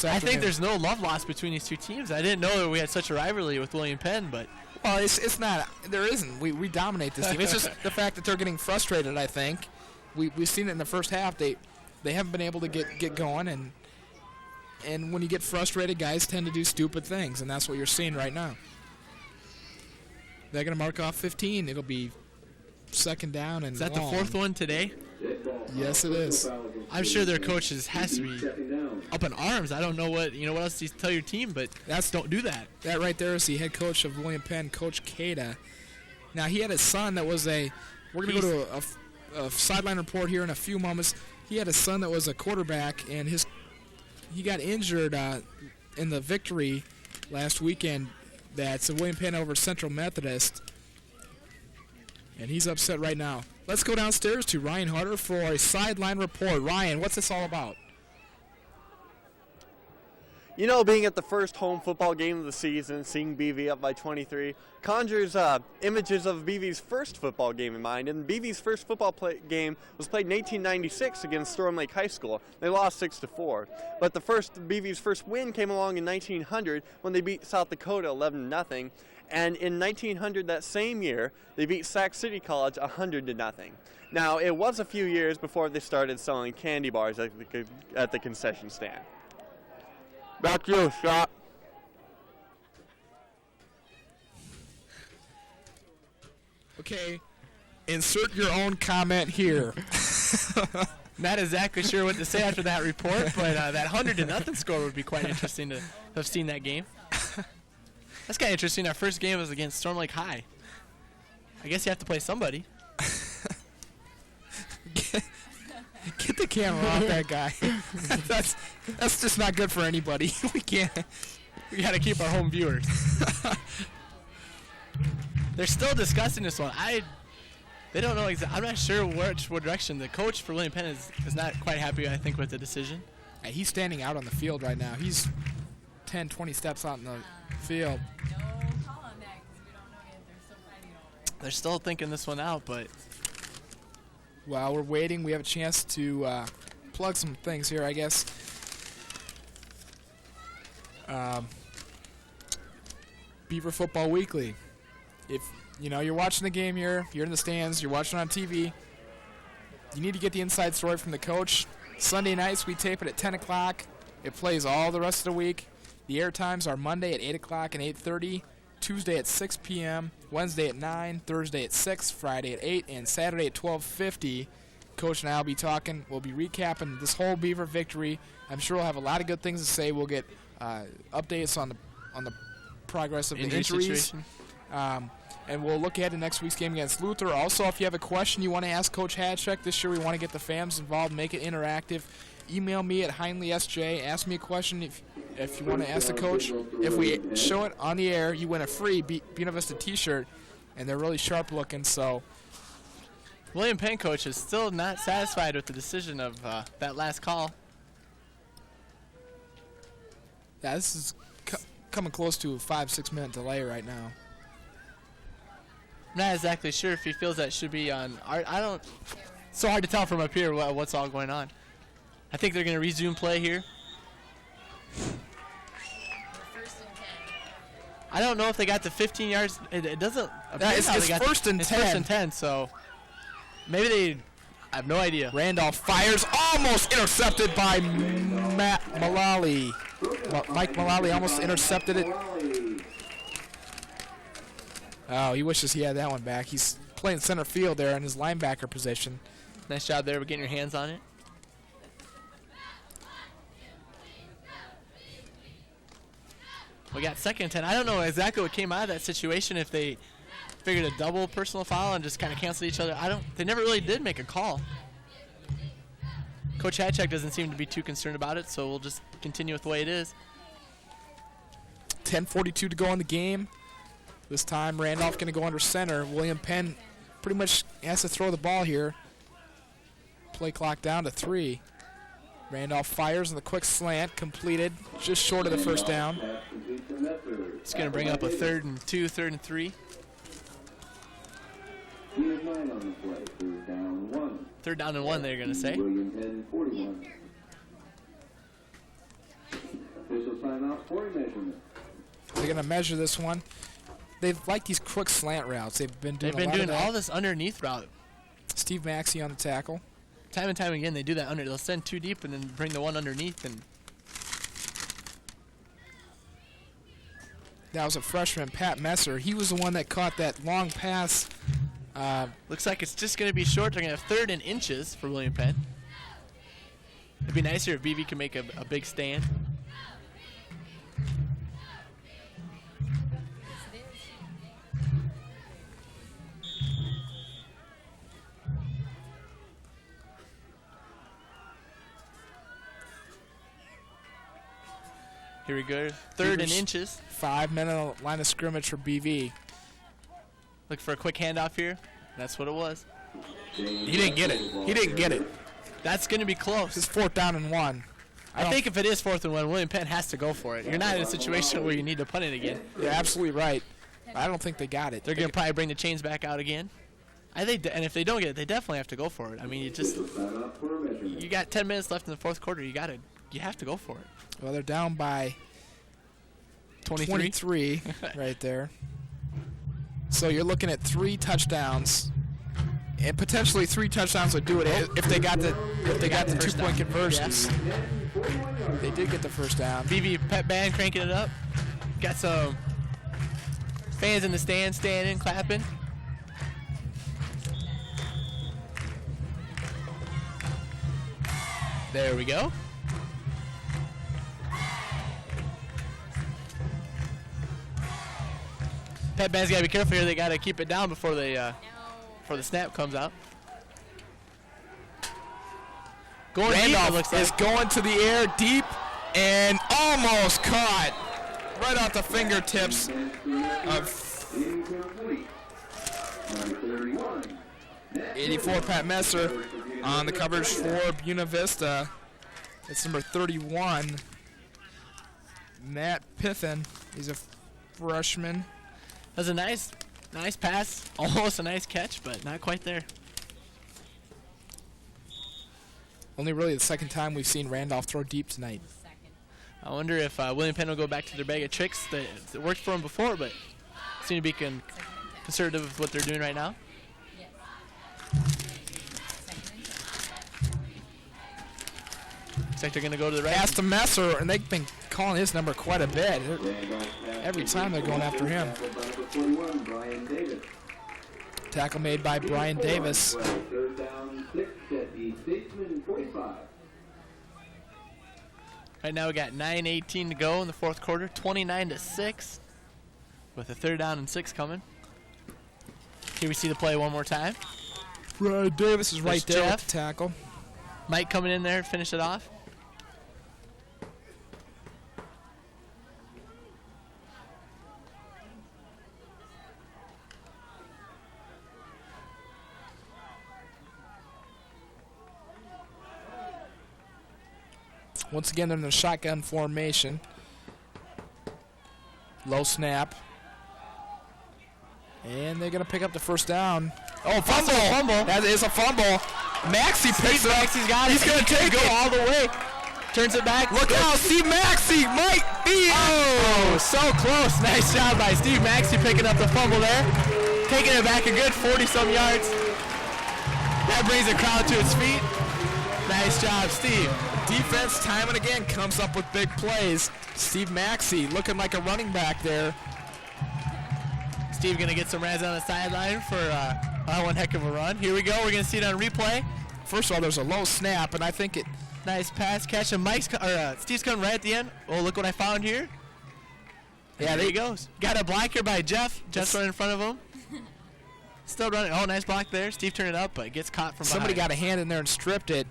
I think there's no love lost between these two teams. I didn't know that we had such a rivalry with William Penn, but well, it's not. There isn't. We dominate this team. It's just the fact that they're getting frustrated. I think we've seen it in the first half. They haven't been able to get going, and when you get frustrated, guys tend to do stupid things, and that's what you're seeing right now. They're going to mark off 15. It'll be 2nd down and is that long. the 4th one today? Yes, it is. I'm sure their coaches has to be up in arms. I don't know what else to tell your team, but don't do that. That right there is the head coach of William Penn, Coach Cada. Now he had a son that was we're going to go to a sideline report here in a few moments. He had a son that was a quarterback, and he got injured in the victory last weekend. That's William Penn over Central Methodist, and he's upset right now. Let's go downstairs to Ryan Harder for a sideline report. Ryan, what's this all about? You know, being at the first home football game of the season, seeing BV up by 23, conjures images of BV's first football game in mind. And BV's first football game was played in 1896 against Storm Lake High School. They lost 6-4. But BV's first win came along in 1900 when they beat South Dakota 11-0. And in 1900, that same year, they beat Sac City College 100-0. Now, it was a few years before they started selling candy bars at the concession stand. Back to you, Scott. Okay, insert your own comment here. Not exactly sure what to say after that report, but that 100-0 score would be quite interesting to have seen that game. That's kind of interesting. Our first game was against Storm Lake High. I guess you have to play somebody. Get the camera off that guy. That's just not good for anybody. We can't. We got to keep our home viewers. They're still discussing this one. They don't know exactly. I'm not sure what direction. The coach for William Penn is not quite happy, I think, with the decision. He's standing out on the field right now. He's 10, 20 steps out in the field. No call on that because we don't know yet. They're still fighting over it. They're still thinking this one out, but while we're waiting, we have a chance to plug some things here, I guess. Beaver Football Weekly. If you're watching the game here, you're in the stands, you're watching on TV, you need to get the inside story from the coach. Sunday nights, we tape it at 10 o'clock. It plays all the rest of the week. The air times are Monday at 8 o'clock and 8:30, Tuesday at 6 p.m., Wednesday at 9, Thursday at 6, Friday at 8, and Saturday at 12:50. Coach and I will be talking. We'll be recapping this whole Beaver victory. I'm sure we'll have a lot of good things to say. We'll get updates on the progress of the injuries. And we'll look ahead to next week's game against Luther. Also, if you have a question you want to ask Coach Hatchek this year, we want to get the fans involved, make it interactive. Email me at HeinleySJ. Ask me a question if you want to ask the coach. If we show it on the air, you win a free Buena Vista t-shirt, and they're really sharp looking. So William Penn coach is still not satisfied with the decision of that last call. Yeah, this is coming close to a 5-6 minute delay right now. I'm not exactly sure if he feels that should be on. I don't. It's so hard to tell from up here what's all going on. I think they're going to resume play here. First and 10. I don't know if they got to 15 yards. It doesn't. It's first and 10. It's first and 10. So maybe they. I have no idea. Randolph fires, almost intercepted by Matt Mullally. Mike Mullally almost intercepted it. Oh, he wishes he had that one back. He's playing center field there in his linebacker position. Nice job there with getting your hands on it. We got second and 10. I don't know exactly what came out of that situation, if they figured a double personal foul and just kind of canceled each other. They never really did make a call. Coach Hatchek doesn't seem to be too concerned about it, so we'll just continue with the way it is. 10:42 to go in the game. This time, Randolph going to go under center. William Penn pretty much has to throw the ball here. Play clock down to 3. Randolph fires on the quick slant, completed, just short of the first down. It's going to bring up a 3rd and 2, 3rd and 3. 3rd down and 1, they're going to say. They're going to measure this one. They've liked these quick slant routes. They've been doing all this underneath route. Steve Maxey on the tackle. Time and time again, they do that under. They'll send 2 deep and then bring the one underneath. And that was a freshman, Pat Messer. He was the one that caught that long pass. Looks like it's just going to be short. They're going to have 3rd and inches for William Penn. It'd be nicer if BV could make a big stand. Here we go. 3rd and inches. 5 men on the line of scrimmage for BV. Look for a quick handoff here. That's what it was. He didn't get it. That's going to be close. This is 4th down and 1. I think if it is 4th and 1, William Penn has to go for it. You're not in a situation where you need to punt it again. You're absolutely right. I don't think they got it. They're going to probably bring the chains back out again. And if they don't get it, they definitely have to go for it. I mean, you got 10 minutes left in the 4th quarter. You have to go for it. Well, they're down by 23 right there. So you're looking at 3 touchdowns, and potentially 3 touchdowns would do it if they got the 2-point conversions. They did get the first down. BB Pep Band cranking it up. Got some fans in the stands standing, clapping. There we go. Pep Band's got to be careful here. They got to keep it down before the snap comes out. Randolph is going to the air deep and almost caught right off the fingertips of 84 Pat Messer on the coverage for Buena Vista. It's number 31, Matt Piffin. He's a freshman. That was a nice pass, almost a nice catch, but not quite there. Only really the second time we've seen Randolph throw deep tonight. I wonder if William Penn will go back to their bag of tricks that worked for them before, but seem to be conservative with what they're doing right now. Looks like they're going to go to the right. Pass to Messer, and they've been calling his number quite a bit. Every time they're going after him. Tackle made by Brian Davis. Right now we got 9:18 to go in the 4th quarter, 29-6, with a 3rd down and 6 coming. Here we see the play one more time. Brian Davis is right there Jeff. with the tackle. Mike coming in there to finish it off. Once again, they're in the shotgun formation. Low snap. And they're going to pick up the first down. Oh, fumble! That is a fumble. Maxey picks it up. Maxey's got it. He's going to take it all the way. Turns it back. Look out, Steve Maxey might be. Oh, so close. Nice job by Steve Maxey picking up the fumble there. Taking it back a good 40-some yards. That brings the crowd to its feet. Nice job, Steve. Defense time and again comes up with big plays. Steve Maxey looking like a running back there. Steve going to get some runs on the sideline for one heck of a run. Here we go. We're going to see it on replay. First of all, there's a low snap, and I think it. Nice pass catch, and Steve's coming right at the end. Oh, look what I found here. Yeah, there he goes. Got a block here by Jeff. Jeff's running in front of him. Still running. Oh, nice block there. Steve turned it up, but gets caught from somebody behind. Got a hand in there and stripped it.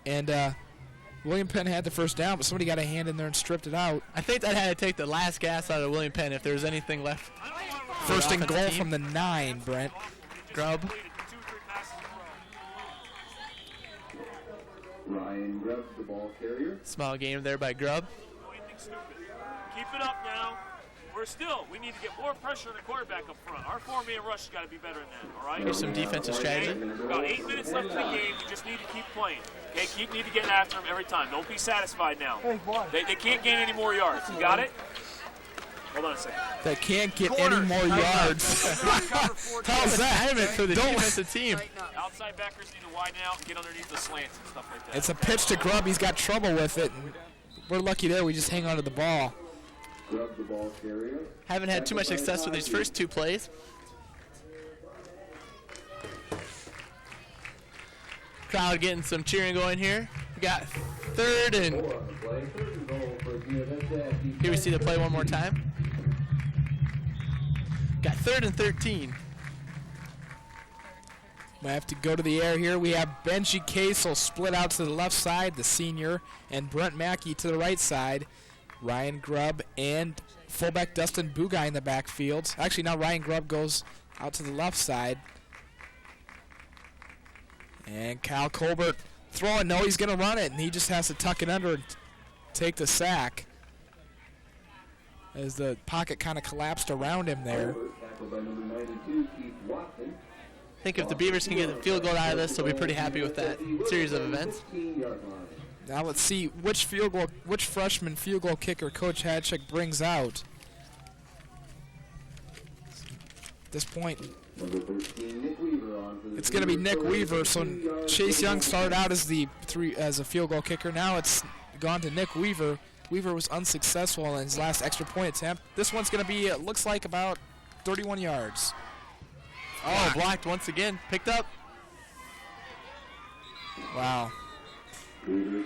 And William Penn had the first down, but somebody got a hand in there and stripped it out. I think that had to take the last gas out of William Penn if there was anything left. First and goal from the 9, Brent. Grubb. Ryan Grubb, the ball carrier. Small game there by Grubb. Keep it up now. We need to get more pressure on the quarterback up front. Our 4-man rush has got to be better than that, all right? Here's some defensive strategy. About 8 minutes left in the game. We just need to keep playing. Okay, need to get after them every time. Don't be satisfied now. They can't gain any more yards. You got it? Hold on a second. They can't get any more yards. How's that? For the defensive team. Outside backers need to widen out and get underneath the slants and stuff like that. It's a pitch to Grubb. He's got trouble with it. We're lucky there. We just hang on to the ball. Grubb, the ball carrier. Haven't had too much success with these first 2 plays. Crowd getting some cheering going here. We got 3rd and. Here we see the play one more time. Got 3rd and 13. We have to go to the air here. We have Benji Casel split out to the left side, the senior, and Brent Mackey to the right side. Ryan Grubb and fullback Dustin Bugай in the backfield. Actually, now Ryan Grubb goes out to the left side. And Kyle Colbert throwing. No, he's going to run it, and he just has to tuck it under and take the sack as the pocket kind of collapsed around him there. I think if the Beavers can get a field goal out of this, they'll be pretty happy with that series of events. Now let's see which freshman field goal kicker Coach Hadchick brings out. At this point, it's going to be Nick Weaver. So Chase Young started out as a field goal kicker. Now it's gone to Nick Weaver. Weaver was unsuccessful in his last extra point attempt. This one's going to be, it looks like, about 31 yards. Oh, blocked once again. Picked up. Wow. And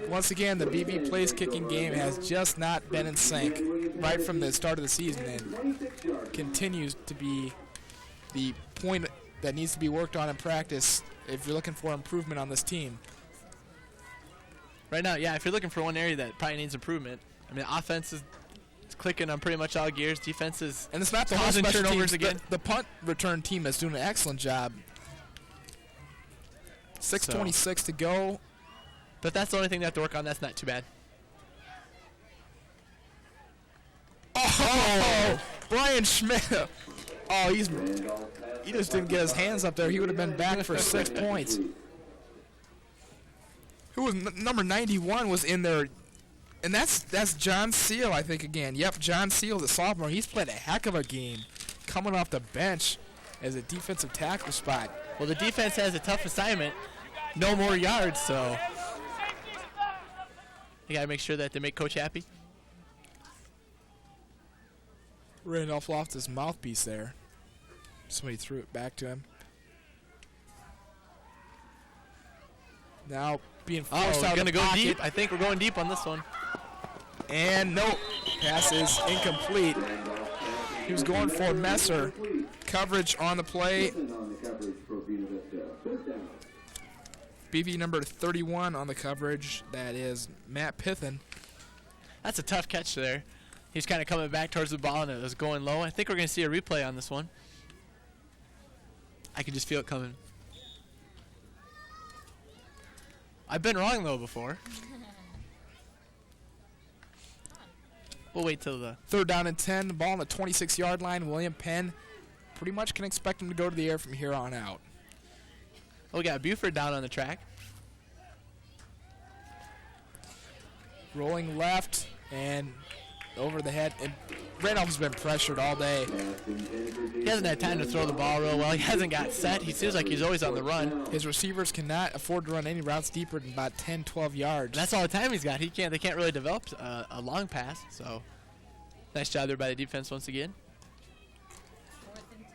once again, the BB place kicking game has just not been in sync right from the start of the season, and continues to be the point that needs to be worked on in practice if you're looking for improvement on this team. Right now, yeah, if you're looking for one area that probably needs improvement, I mean, offense is clicking on pretty much all gears. Defense is and it's not the whole causing special turnovers teams. again. The punt return team is doing an excellent job. 6:26 to go. But that's the only thing they have to work on. That's not too bad. Oh, Brian Schmidt. Oh, he just didn't get his hands up there. He would have been back for 6 points. Who was number 91 was in there, and that's John Seal, I think, again. Yep, John Seal, the sophomore. He's played a heck of a game coming off the bench as a defensive tackle spot. Well, the defense has a tough assignment. No more yards, so you got to make sure that they make Coach happy. Randolph lost his mouthpiece there. Somebody threw it back to him. Now being forced out of the go pocket. deep. I think we're going deep on this one. And no, pass is incomplete. He was going for Messer. Coverage on the play. BV number 31 on the coverage. That is Matt Pithen. That's a tough catch there. He's kind of coming back towards the ball, and it was going low. I think we're going to see a replay on this one. I can just feel it coming. I've been wrong, though, before. We'll wait till the... 3rd down and 10. The ball on the 26-yard line. William Penn pretty much can expect him to go to the air from here on out. Oh, we got Buford down on the track. Rolling left and over the head. And Randolph has been pressured all day. He hasn't had time to throw the ball real well. He hasn't got set. He seems like he's always on the run. His receivers cannot afford to run any routes deeper than about 10, 12 yards. And that's all the time he's got. They can't really develop a long pass. So nice job there by the defense once again. 4th and 10.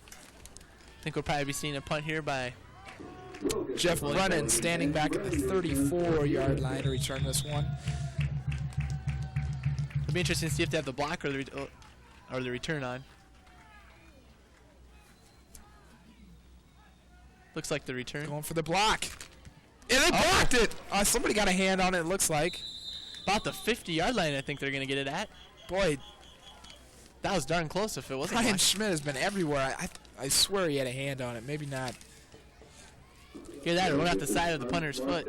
I think we'll probably be seeing a punt here by Jeff Brennan standing back at the 34-yard line to return this one. It'll be interesting to see if they have the block or the return on. Looks like the return. Going for the block. And they blocked it. Somebody got a hand on it, it looks like. About the 50-yard line, I think they're going to get it at. Boy, that was darn close if it wasn't. Brian Schmidt has been everywhere. I swear he had a hand on it. Maybe not. Hear that? It went out the side of the punter's foot.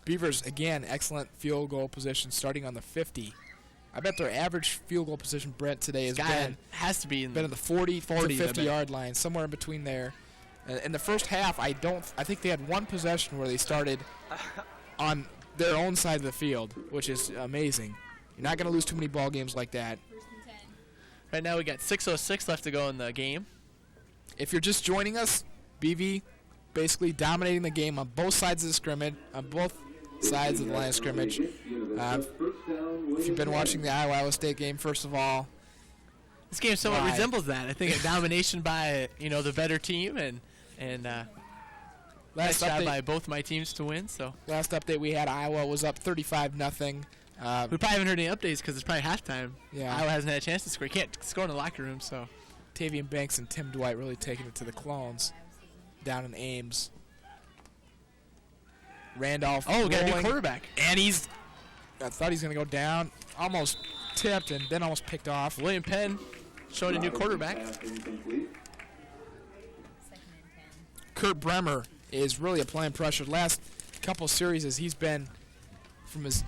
Beavers, again, excellent field goal position starting on the 50. I bet their average field goal position, Brent, today has to be in the 40 to 50-yard line, somewhere in between there. In the first half, I think they had one possession where they started on their own side of the field, which is amazing. You're not going to lose too many ball games like that. 1st and 10. Right now we got 6:06 left to go in the game. If you're just joining us, BV basically dominating the game on both sides of the scrimmage, on both sides of the line of scrimmage. If you've been watching the Iowa State game, first of all, this game somewhat resembles that. I think a domination by the better team and nice job by both my teams to win. So last update we had, Iowa was up 35-0. We probably haven't heard any updates because it's probably halftime. Yeah. Iowa hasn't had a chance to score. You can't score in the locker room, so. Tavian Banks and Tim Dwight really taking it to the Clones down in Ames. Randolph. Oh, got a new rolling, quarterback. And I thought he was going to go down. Almost tipped and then almost picked off. William Penn showing a new quarterback. Pass incomplete. Kurt Bremer is really applying pressure. Last couple series as he's been from his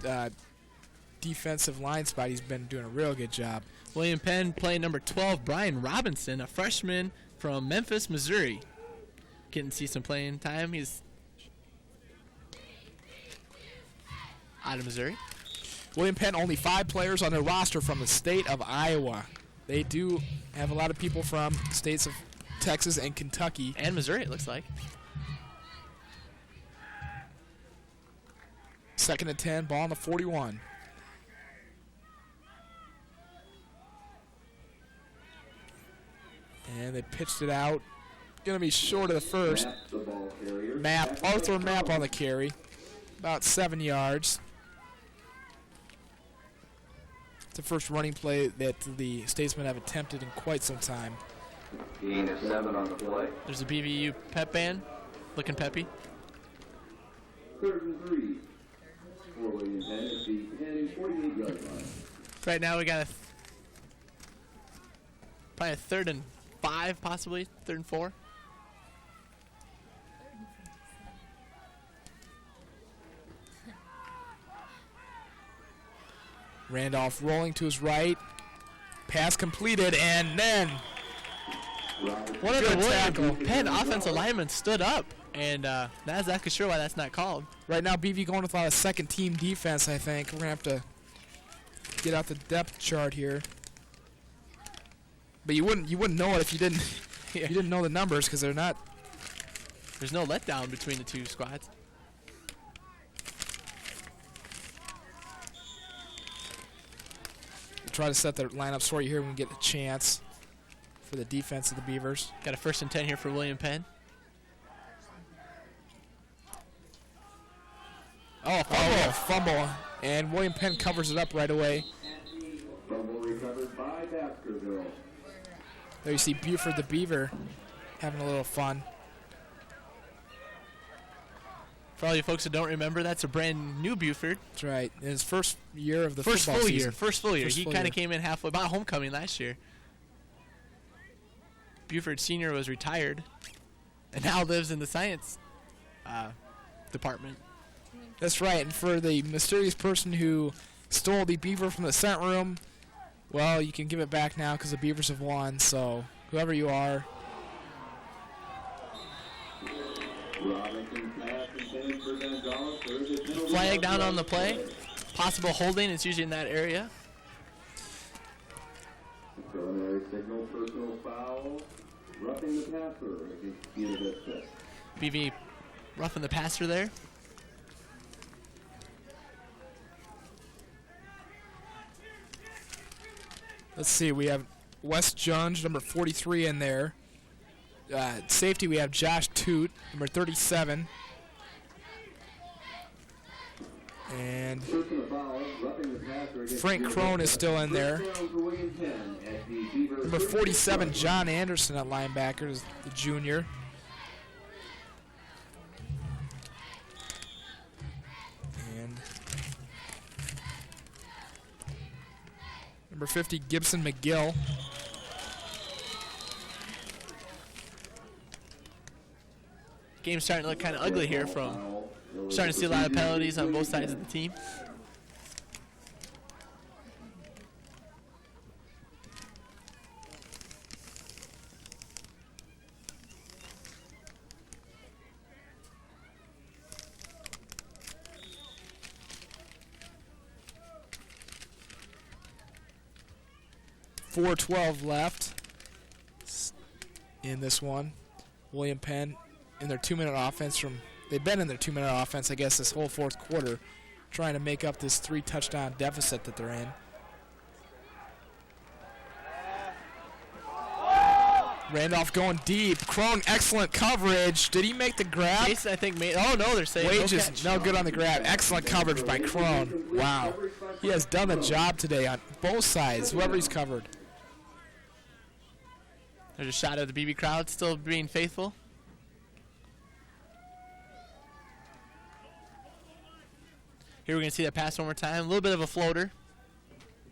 defensive line spot, he's been doing a real good job. William Penn playing number 12, Brian Robinson, a freshman from Memphis, Missouri. Getting to see some playing time. He's out of Missouri. William Penn, only 5 players on their roster from the state of Iowa. They do have a lot of people from states of Texas and Kentucky. And Missouri, it looks like. 2nd and 10, ball on the 41. And they pitched it out. Going to be short of the first. The ball carrier. Arthur Mapp on the carry. About 7 yards. It's the first running play that the Statesmen have attempted in quite some time. Gain of 7 on the play. There's a BVU pep band looking peppy. 3rd and 3. For William Penn at the 10 and 48-yard line. Right now we got probably a 3rd and 5, possibly 3rd and 4. Randolph rolling to his right. Pass completed, and then One of the good tackle. Penn offensive linemen stood up, and not exactly sure why that's not called. Right now, BV going with a lot of second-team defense, I think. We're going to have to get out the depth chart here. But you wouldn't know it if you didn't you didn't know the numbers, because they're not. There's no letdown between the two squads. Try to set their lineups for you here when we get a chance for the defense of the Beavers. Got a 1st and 10 here for William Penn. Oh, fumble. And William Penn covers it up right away. Fumble recovered by Baskerville. There you see Buford the Beaver having a little fun. For all you folks that don't remember, that's a brand new Buford. That's right. In his first year of the First football full season. year. First full year. First He full kind year. of came in halfway, about homecoming last year. Buford Sr. was retired and now lives in the science department. That's right. And for the mysterious person who stole the Beaver from the scent room, well, you can give it back now because the Beavers have won. So whoever you are. Robinson pass intended for Gonzalez. There is a penalty Flag down on the play. Possible holding. It's usually in that area. Preliminary signal, personal foul. Roughing the passer against Buena Vista. BV roughing the passer there. Let's see. We have Wes Jones, number 43, in there. Safety, we have Josh Toot, number 37. And Personal foul, roughing the passer against Frank Buena Crone Vista. is still in there. First down for William Penn at the Beaver Number 47, John Anderson at linebacker, is the junior. And number 50, Gibson McGill. Game's starting to look kind of ugly here from starting to see a lot of penalties on both sides of the team. .412 left in this one. William Penn in their 2-minute offense they've been in their 2-minute offense, I guess, this whole fourth quarter, trying to make up this 3-touchdown deficit that they're in. Randolph going deep. Crone, excellent coverage. Did he make the grab? Chase, I think, made. Oh, no, they're saying Wages, no good on the grab. Excellent coverage by Crone. Wow. He has done the job today on both sides, whoever he's covered. There's a shot of the BB crowd still being faithful. Here we're going to see that pass one more time. A little bit of a floater.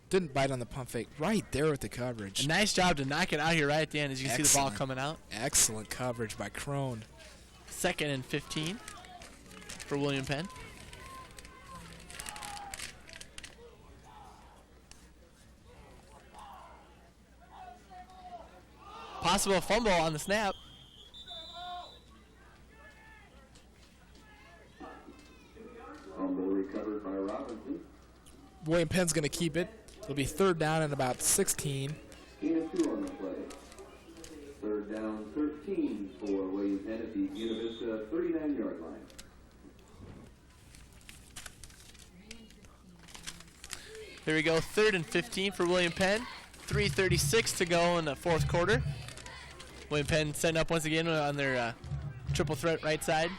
Didn't bite on the pump fake. Right there with the coverage. A nice job to knock it out here right at the end as you can see the ball coming out. Excellent coverage by Crone. 2nd and 15 for William Penn. Possible fumble on the snap. Fumble recovered by Robinson. William Penn's going to keep it. It'll be 3rd down and about 16. 2 on the play. 3rd down, 13 for William Penn at the Buena Vista 39-yard line. Here we go, 3rd and 15 for William Penn. 3:36 to go in the 4th quarter. William Penn setting up once again on their triple threat right side.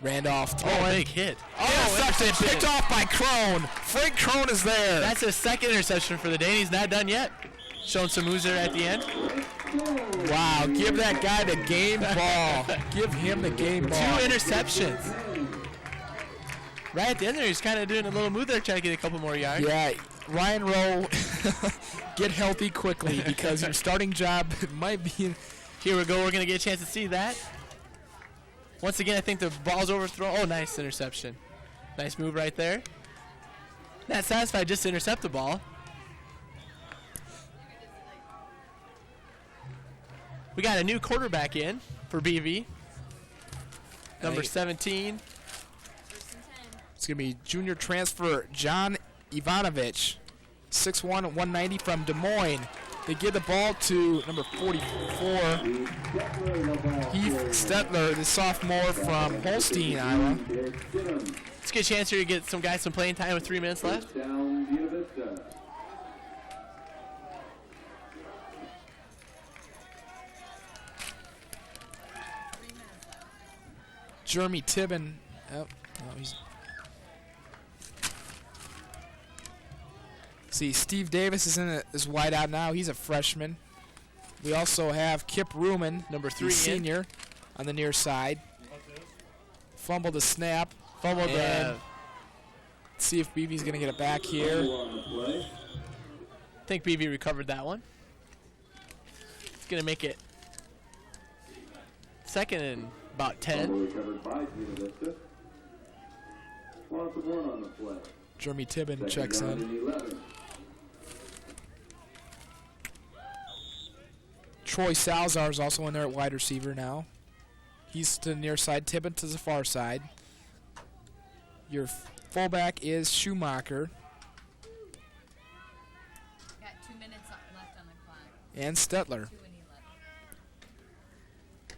Randolph. Big hit. Intercepted. Picked off by Crone. Frank Crone is there. That's his 2nd interception for the day. He's not done yet. Showing some moves there at the end. Wow, give that guy the game ball. Give him the game ball. 2 interceptions. Right at the end there, he's kind of doing a little move there, trying to get a couple more yards. Yeah, Ryan Rowe, get healthy quickly because your starting job might be. Here we go. We're going to get a chance to see that. Once again, I think the ball's overthrown. Oh, nice interception. Nice move right there. Not satisfied just to intercept the ball. We got a new quarterback in for BV. Number 17. It's going to be junior transfer John Ivanovich, 6'1", 190 from Des Moines. They give the ball to number 44, Heath Stetler, the sophomore from Holstein, Iowa. Let's get a chance here to get some guys some playing time with 3 minutes left. Jeremy Tibbin. He's. See, Steve Davis is is wide out now. He's a freshman. We also have Kip Ruman, number 3 senior, on the near side. Fumbled the snap. Fumbled the. See if BB's going to get it back here. I think BB recovered that one. It's going to make it 2nd and about 10. Jeremy Tibbin checks in. Troy Salazar is also in there at wide receiver now. He's to the near side. Tibbin to the far side. Your fullback is Schumacher. Got 2 minutes left on the clock. And Stetler.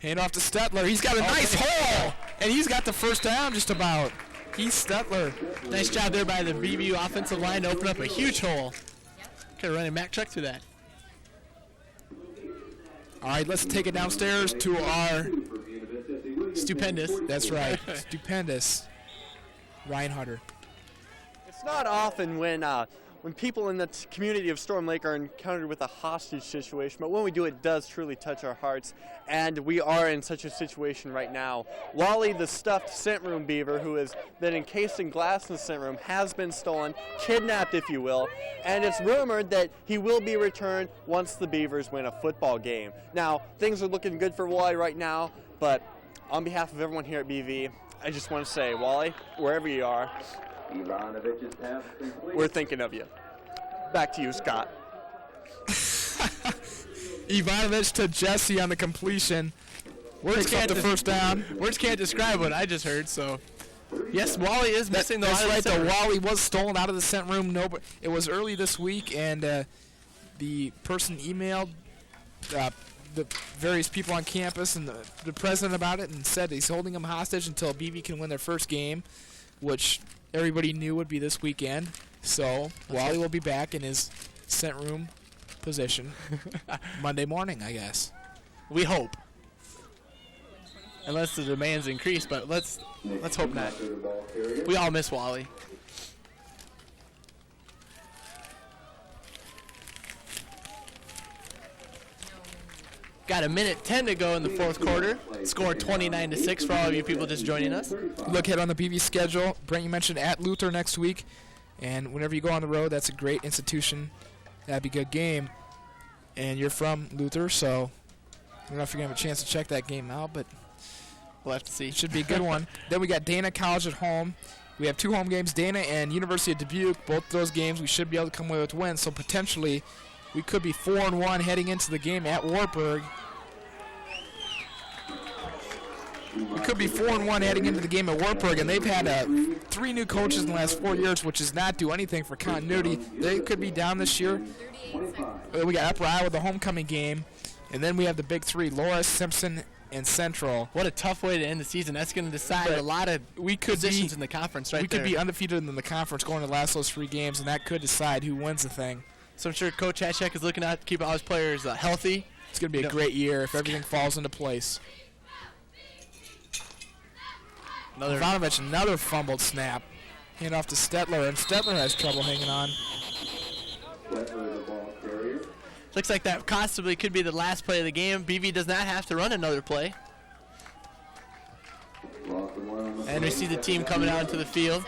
Hand off to Stetler. He's got a nice hole. And he's got the 1st down just about. He's Stetler. Nice job there by the BVU offensive line to open up a huge hole. Could have run a Mack truck through that. All right, let's take it downstairs to our stupendous. That's right, stupendous Ryan Hunter. It's not often when people in the community of Storm Lake are encountered with a hostage situation, but when we do, it does truly touch our hearts, and we are in such a situation right now. Wally, the stuffed scent room beaver, who has been encased in glass in the scent room, has been stolen, kidnapped, if you will, and it's rumored that he will be returned once the Beavers win a football game. Now, things are looking good for Wally right now, but on behalf of everyone here at BV, I just want to say, Wally, wherever you are, we're thinking of you. Back to you, Scott. Ivanovich to Jesse on the completion. Words can't the 1st down. Words can't describe what I just heard, so. Yes, Wally is missing the That's right, the Wally was stolen out of the scent room. No, it was early this week, and the person emailed the various people on campus and the president about it and said he's holding them hostage until BV can win their 1st game, which everybody knew would be this weekend. So Wally will be back in his scent room position Monday morning, I guess. We hope. Unless the demands increase, but let's hope not. We all miss Wally. Got 1:10 to go in the 4th quarter. Score 29-6 for all of you people just joining us. Look ahead on the BV schedule. Brent, you mentioned at Luther next week. And whenever you go on the road, that's a great institution. That'd be a good game. And you're from Luther, so I don't know if you're going to have a chance to check that game out, but we'll have to see. It should be a good one. Then we got Dana College at home. We have 2 home games, Dana and University of Dubuque. Both those games we should be able to come away with wins, so potentially we could be 4-1 heading into the game at Wartburg. We could be 4-1 heading into the game at Wartburg, and they've had 3 new coaches in the last 4 years, which does not do anything for continuity. They could be down this year. We got Upper Iowa, the homecoming game, and then we have the big 3, Loras, Simpson, and Central. What a tough way to end the season. That's going to decide a lot of positions in the conference right there. We could be undefeated in the conference going to the last of those 3 games, and that could decide who wins the thing. So I'm sure Coach Hatchek is looking out to keep all his players healthy. It's going to be a great year if everything falls into place. Ivanovic, another fumbled snap. Hand off to Stetler, and Stetler has trouble hanging on. Looks like that possibly could be the last play of the game. BV does not have to run another play. And we see the team coming out into the field.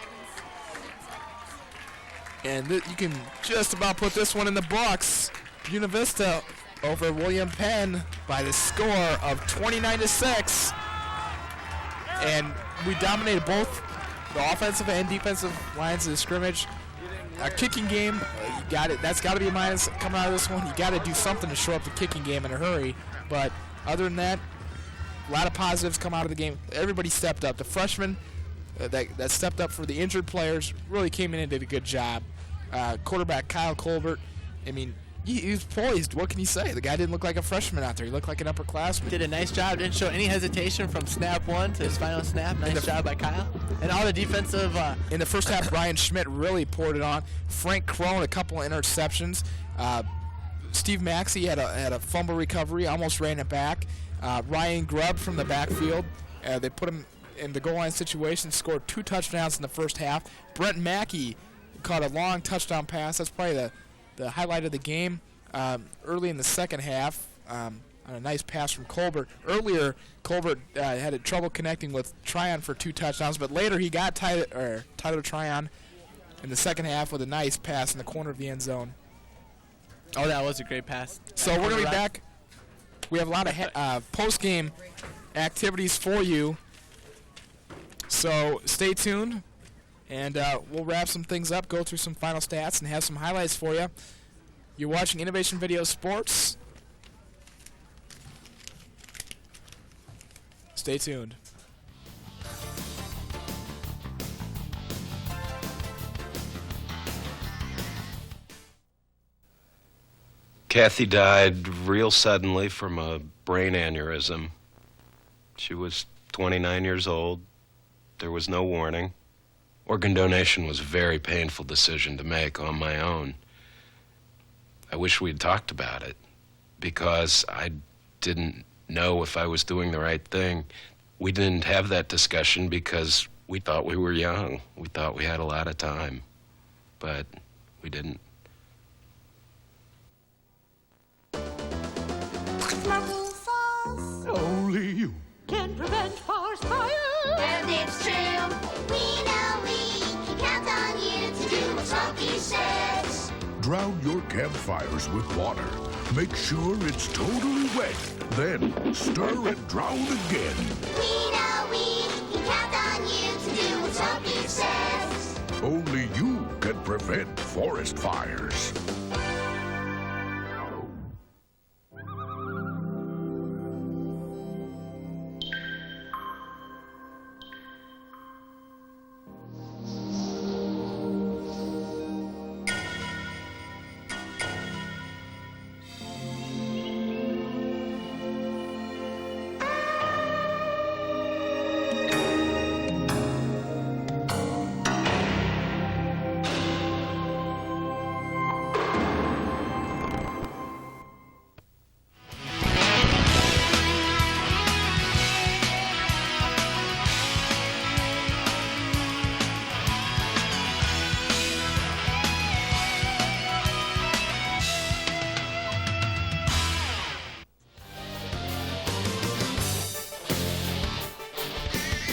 And you can just about put this one in the books. Buena Vista over William Penn by the score of 29-6. And we dominated both the offensive and defensive lines of the scrimmage. A kicking game, you got it. That's got to be a minus coming out of this one. You got to do something to show up the kicking game in a hurry. But other than that, a lot of positives come out of the game. Everybody stepped up. The freshmen that stepped up for the injured players really came in and did a good job. Quarterback Kyle Colbert, I mean, he was poised. What can you say? The guy didn't look like a freshman out there. He looked like an upperclassman. Did a nice job. Didn't show any hesitation from snap 1 to his final snap. Nice job by Kyle. And all the defensive. In the first half, Brian Schmidt really poured it on. Frank Crone, a couple of interceptions. Steve Maxey had a fumble recovery, almost ran it back. Ryan Grubb from the backfield. They put him in the goal line situation, scored 2 touchdowns in the first half. Brent Mackey caught a long touchdown pass. That's probably the highlight of the game. Early in the second half, on a nice pass from Colbert. Earlier, Colbert had trouble connecting with Tryon for 2 touchdowns, but later he got Tyler Tryon in the second half with a nice pass in the corner of the end zone. Oh, that was a great pass. So we're going to be back. We have a lot of post-game activities for you. So stay tuned, and we'll wrap some things up, go through some final stats, and have some highlights for you. You're watching Innovation Video Sports. Stay tuned. Kathy died real suddenly from a brain aneurysm. She was 29 years old. There was no warning. Organ donation was a very painful decision to make on my own. I wish we'd talked about it, because I didn't know if I was doing the right thing. We didn't have that discussion because we thought we were young. We thought we had a lot of time, but we didn't. Only you can prevent forest fires. And it's true. We know we can count on you to do what Smoky says. drown your campfires with water. Make sure it's totally wet. Then stir and drown again. We know we can count on you to do what Smoky says. Only you can prevent forest fires.